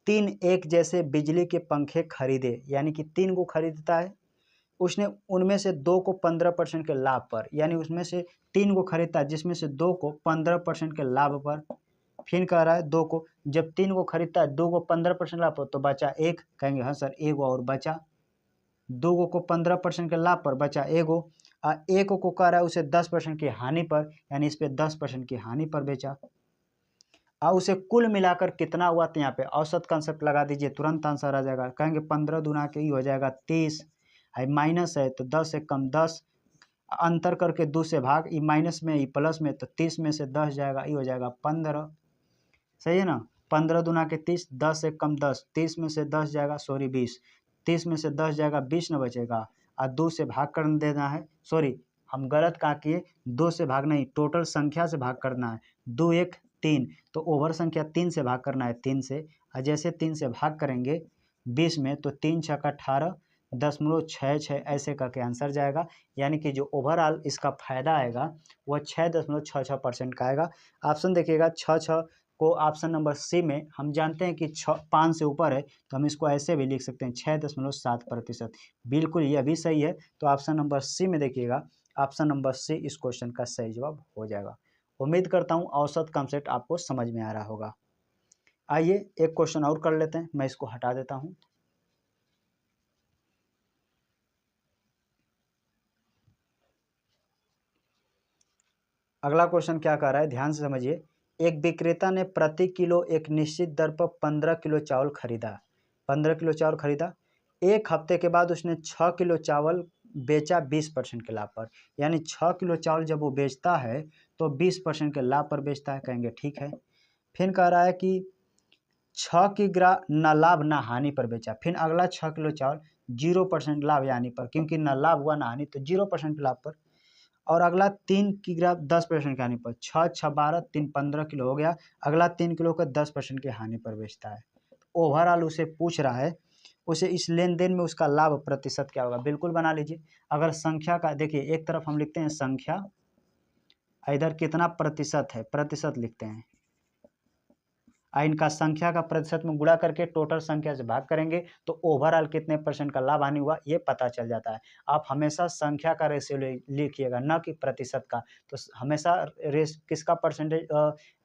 3 एक जैसे बिजली के पंखे खरीदे, यानी कि 3 को खरीदता है उसने, उनमें से 2 को 15% के लाभ पर, यानी उसमें से 3 को खरीदता है जिसमें से 2 को 15% के लाभ पर। फिर कह रहा है 2 को, जब 3 को खरीदता है 2 को 15% लाभ पर तो बचा एक, कहेंगे हाँ सर एक और बचा, 2 को 15% के लाभ पर बचा एगो, एक को कह रहा है उसे 10% की हानि पर, यानी इस पे 10% की हानि पर बेचा। और उसे कुल मिलाकर कितना हुआ, तो यहाँ पे औसत कंसेप्ट लगा दीजिए, तुरंत आंसर आ जाएगा। कहेंगे 15 दूना के ही हो जाएगा 30, माइनस है तो 10 से कम 10, अंतर करके 2 से भाग, ई माइनस में ई प्लस में, तो 30 में से 10 जाएगा, ये हो जाएगा 15। सही है ना, 15 दूना के 30, 10 से कम 10, 30 में से 10 जाएगा, सॉरी 20, 30 में से 10 जाएगा, 20 न बचेगा, और 2 से भाग कर देना है, सॉरी हम गलत कहा किए, 2 से भाग नहीं, टोटल संख्या से भाग करना है, 2 1 3, तो ओवर संख्या 3 से भाग करना है 3 से, और जैसे 3 से भाग करेंगे 20 में तो 3 6 का 18, 0.66 ऐसे करके आंसर जाएगा, यानी कि जो ओवरऑल इसका फायदा आएगा वह 6.66% का आएगा। ऑप्शन देखिएगा 6 को, ऑप्शन नंबर सी में हम जानते हैं कि 5 से ऊपर है तो हम इसको ऐसे भी लिख सकते हैं 6.7%, बिल्कुल यह भी सही है। तो ऑप्शन नंबर सी में देखिएगा, ऑप्शन नंबर सी इस क्वेश्चन का सही जवाब हो जाएगा। उम्मीद करता हूँ औसत कंसेप्ट आपको समझ में आ रहा होगा। आइए एक क्वेश्चन और कर लेते हैं, मैं इसको हटा देता हूँ। अगला क्वेश्चन क्या कह रहा है, ध्यान से समझिए। एक विक्रेता ने प्रति किलो एक निश्चित दर पर 15 किलो चावल खरीदा, 15 किलो चावल खरीदा, एक हफ्ते के बाद उसने 6 किलो चावल बेचा 20% के लाभ पर, यानी 6 किलो चावल जब वो बेचता है तो 20% के लाभ पर बेचता है, कहेंगे ठीक है। फिर कह रहा है कि 6 की ग्रा न लाभ न हानि पर बेचा, फिर अगला 6 किलो चावल 0% लाभ या हानि पर, क्योंकि न लाभ हुआ ना हानि, तो 0% लाभ पर। और अगला 3 की ग्राफ 10% की हानि पर, 6 6 12 3 15 किलो हो गया, अगला 3 किलो का 10% की हानि पर बेचता है। ओवरऑल उसे पूछ रहा है, उसे इस लेन देन में उसका लाभ प्रतिशत क्या होगा, बिल्कुल बना लीजिए। अगर संख्या का देखिए, एक तरफ हम लिखते हैं संख्या, इधर कितना प्रतिशत है, प्रतिशत लिखते हैं, इनका संख्या का प्रतिशत में गुणा करके टोटल संख्या से भाग करेंगे तो ओवरऑल कितने परसेंट का लाभ हानि हुआ ये पता चल जाता है। आप हमेशा संख्या का रेशियो लिखिएगा, न कि प्रतिशत का। तो हमेशा किसका परसेंटेज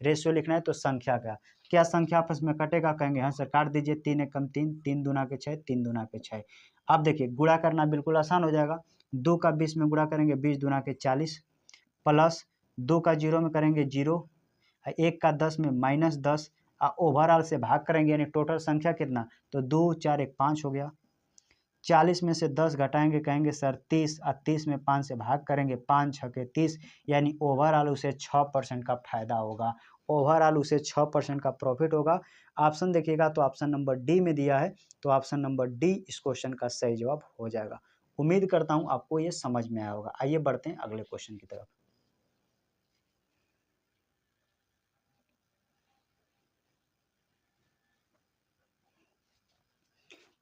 रेशियो लिखना है, तो संख्या का। क्या संख्या आपस में कटेगा, कहेंगे हाँ सर काट दीजिए, 3 एकम 3, 3 दूना के 6, 3 दूना के 6। अब देखिए गुणा करना बिल्कुल आसान हो जाएगा, 2 का 20 में गुणा करेंगे 20 दूना के 40, प्लस 2 का 0 में करेंगे 0, 1 का 10 में -10, ओवरऑल से भाग करेंगे, यानी टोटल संख्या कितना, तो 2 4 1 5 हो गया। 40 में से 10 घटाएंगे, कहेंगे सर 30, और 30 में 5 से भाग करेंगे, 5 6 के 30, यानी ओवरऑल उसे 6% का फायदा होगा, ओवरऑल उसे 6% का प्रॉफिट होगा। ऑप्शन देखिएगा तो ऑप्शन नंबर डी में दिया है, तो ऑप्शन नंबर डी इस क्वेश्चन का सही जवाब हो जाएगा। उम्मीद करता हूँ आपको ये समझ में आया होगा। आइए बढ़ते हैं अगले क्वेश्चन की तरफ।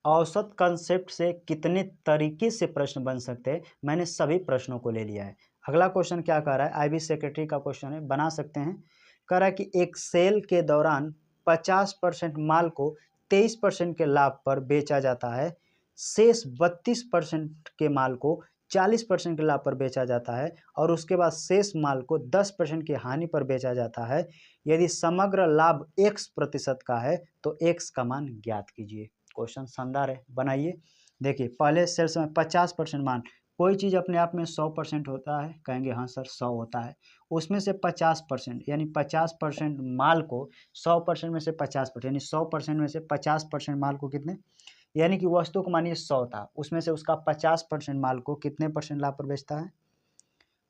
औसत कंसेप्ट से कितने तरीके से प्रश्न बन सकते हैं, मैंने सभी प्रश्नों को ले लिया है। अगला क्वेश्चन क्या कह रहा है, आईबी सेक्रेटरी का क्वेश्चन है, बना सकते हैं। कह रहा है कि एक सेल के दौरान 50% माल को 23% के लाभ पर बेचा जाता है, शेष 32% के माल को 40% के लाभ पर बेचा जाता है और उसके बाद शेष माल को 10% की हानि पर बेचा जाता है। यदि समग्र लाभ x% का है तो x का मान ज्ञात कीजिए। क्वेश्चन शानदार है, बनाइए। देखिए पहले सेल्स में 50% मान, कोई चीज़ अपने आप में 100% होता है, कहेंगे हाँ सर 100 होता है, उसमें से 50% यानी 50% माल को 100% में से 50% यानी 100% में से 50% माल को कितने, यानी कि वस्तु को मानिए 100 था, उसमें से उसका 50% माल को कितने परसेंट लाभ पर बेचता है,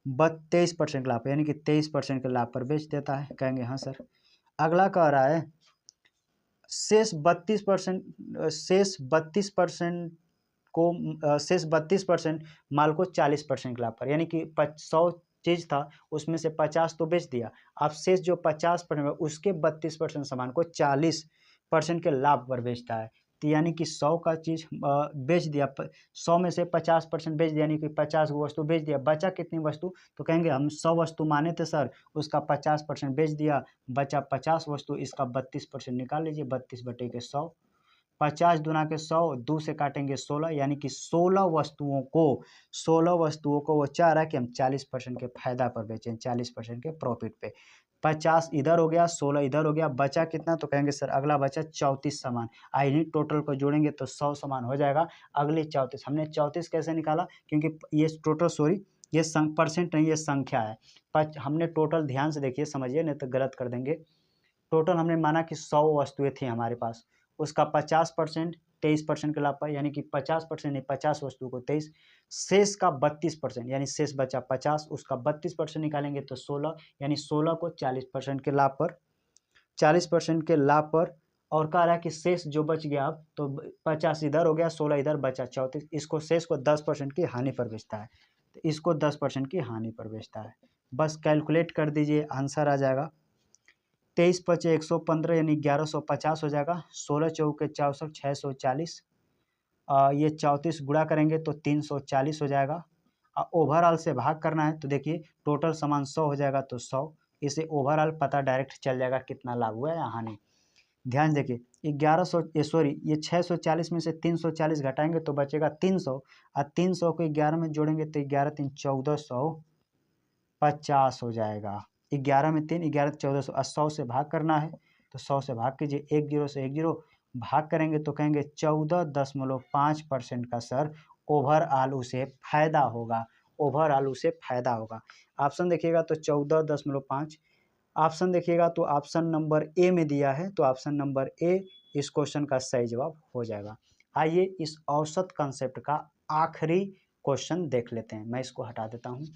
23% लाभ, यानी कि 23% के लाभ पर बेच देता है, कहेंगे हाँ सर। अगला कह रहा है शेष 32% माल को 40% के लाभ पर, यानी कि 100 चीज था उसमें से 50 तो बेच दिया, अब शेष जो 50% उसके 32% सामान को 40% के लाभ पर बेचता है। तो यानी कि 100 का चीज बेच दिया, 100 में से 50% बेच दिया, यानी कि 50 वस्तु बेच दिया, बचा कितनी वस्तु, तो कहेंगे हम 100 वस्तु माने थे सर, उसका 50% बेच दिया, बचा 50 वस्तु, इसका 32% निकाल लीजिए, 32/100, 50 दूना के 100, 2 से काटेंगे 16, यानी कि 16 वस्तुओं को वो चाह रहा है कि हम 40% के फायदा पर बेचें, 40% के प्रॉफिट पे। 50 इधर हो गया, 16 इधर हो गया, बचा कितना, तो कहेंगे सर अगला बचा 34 सामान, आई टोटल को जोड़ेंगे तो 100 सामान हो जाएगा, अगले 34, हमने 34 कैसे निकाला, क्योंकि ये टोटल, सॉरी ये परसेंट नहीं, ये संख्या है, हमने टोटल, ध्यान से देखिए समझिए नहीं तो गलत कर देंगे। टोटल हमने माना कि 100 वस्तुएं थी हमारे पास, उसका 50% 23% के लाभ पर, यानी कि 50% नहीं, 50 वस्तु को 23, शेष का 32%, यानी शेष बचा 50, उसका 32% निकालेंगे तो 16, यानी 16 को 40% के लाभ पर, 40% के लाभ पर, और कह रहा है कि शेष जो बच गया अब तो 50 इधर हो गया, 16 इधर, बचा 34, इसको शेष को 10% की हानि पर बेचता है, तो इसको 10% की हानि पर बेचता है। बस कैलकुलेट कर दीजिए, आंसर आ जाएगा 23×5 115, यानी 1150 हो जाएगा, 16×4 64, 640, ये 34 गुणा करेंगे तो 340 हो जाएगा। ओवरऑल से भाग करना है तो देखिए टोटल सामान 100 हो जाएगा तो 100, इसे ओवरऑल पता डायरेक्ट चल जाएगा कितना लाभ हुआ है या हानि। ध्यान देखिए 1100, सॉरी ये 640 में से 340 घटाएंगे तो बचेगा 300, और 300 को 11 में जोड़ेंगे तो 11 3 1450 हो जाएगा, 11 में 3, 11 1400, 100 से भाग करना है तो 100 से भाग कीजिए, 1 जीरो से 1 जीरो भाग करेंगे तो कहेंगे 14.5% का सर ओवरऑल उसे फायदा होगा, ओवरऑल उसे फायदा होगा। ऑप्शन देखिएगा तो 14.5, ऑप्शन देखिएगा तो ऑप्शन नंबर ए में दिया है, तो ऑप्शन नंबर ए इस क्वेश्चन का सही जवाब हो जाएगा। आइए इस औसत कंसेप्ट का आखिरी क्वेश्चन देख लेते हैं, मैं इसको हटा देता हूं।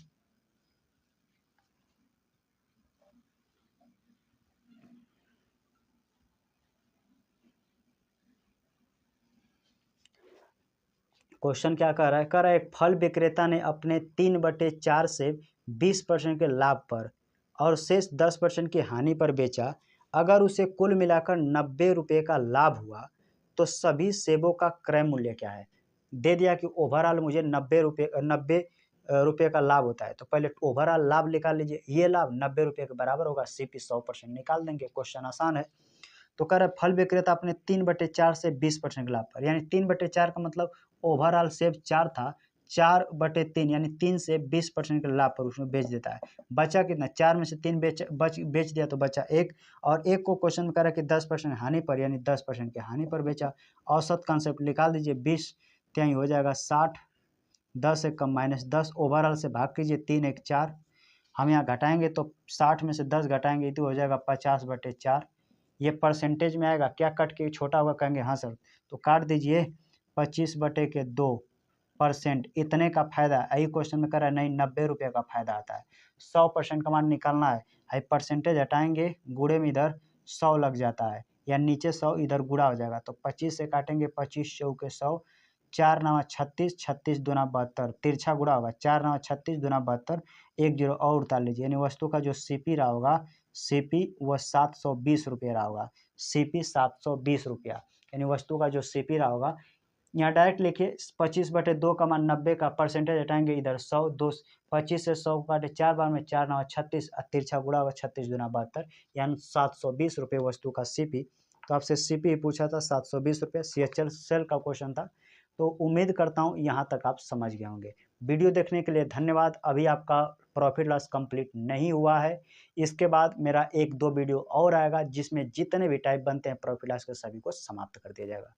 क्वेश्चन क्या कह रहा है, कह रहा है एक फल विक्रेता ने अपने 3/4 से 20% के लाभ पर और शेष 10% की हानि पर बेचा, अगर उसे कुल मिलाकर 90 रुपये का लाभ हुआ तो सभी सेबों का क्रय मूल्य क्या है। दे दिया कि ओवरऑल मुझे 90 रुपये का लाभ होता है, तो पहले ओवरऑल लाभ निकाल लीजिए, ये लाभ 90 रुपये के बराबर होगा, सीपी 100% निकाल देंगे, क्वेश्चन आसान है। तो कह रहा है फल विक्रेता अपने 3/4 से 20% के लाभ पर, यानी 3/4 का मतलब ओवरऑल सेब 4 था, 4/3 यानी 3 से 20% के लाभ पर उसमें बेच देता है। बचा कितना, 4 में से 3 बेच दिया तो बचा 1, और 1 को क्वेश्चन में कह रहा है कि 10% हानि पर, यानी 10% की हानि पर बेचा। औसत कॉन्सेप्ट निकाल दीजिए, 20 त्याई हो जाएगा 60, 10 एक कम -10, ओवरऑल से भाग कीजिए, 3 1 4, हम यहाँ घटाएंगे तो 60 में से 10 घटाएंगे तो हो जाएगा 50/4, ये परसेंटेज में आएगा, क्या कट के छोटा होगा, कहेंगे हाँ सर, तो काट दीजिए 25/2%, इतने का फायदा, यही क्वेश्चन में कर रहा है नहीं 90 रुपये का फायदा आता है, 100% का मान निकालना है, परसेंटेज हटाएंगे, गुड़े में इधर 100 लग जाता है, या नीचे 100 इधर गुड़ा हो जाएगा, तो 25 से काटेंगे, 25×4 100, 4 9 36, 36 दूना 72, तिरछा गुड़ा होगा, 4 9 36 दूना 72, 1 जीरो और उतार लीजिए, यानी वस्तु का जो सीपी रहा होगा, सीपी वह 720 रुपये रहा होगा, सीपी 720 रुपया, यानी वस्तु का जो सीपी रहा होगा यहाँ डायरेक्ट लिखिए 25/2 का मान 90 का परसेंटेज हटाएंगे, इधर 100, 2 25 से 100 काटे 4 बार में 4 9 36, तिरछा गुणा होगा 36 दूना 72, यानी 720 रुपये वस्तु का सीपी। तो आपसे सीपी पूछा था 720 रुपये, सीएचएल सेल का क्वेश्चन था। तो उम्मीद करता हूँ यहाँ तक आप समझ गए होंगे। वीडियो देखने के लिए धन्यवाद। अभी आपका प्रॉफिट लॉस कंप्लीट नहीं हुआ है, इसके बाद मेरा 1-2 वीडियो और आएगा जिसमें जितने भी टाइप बनते हैं प्रॉफिट लॉस के सभी को समाप्त कर दिया जाएगा।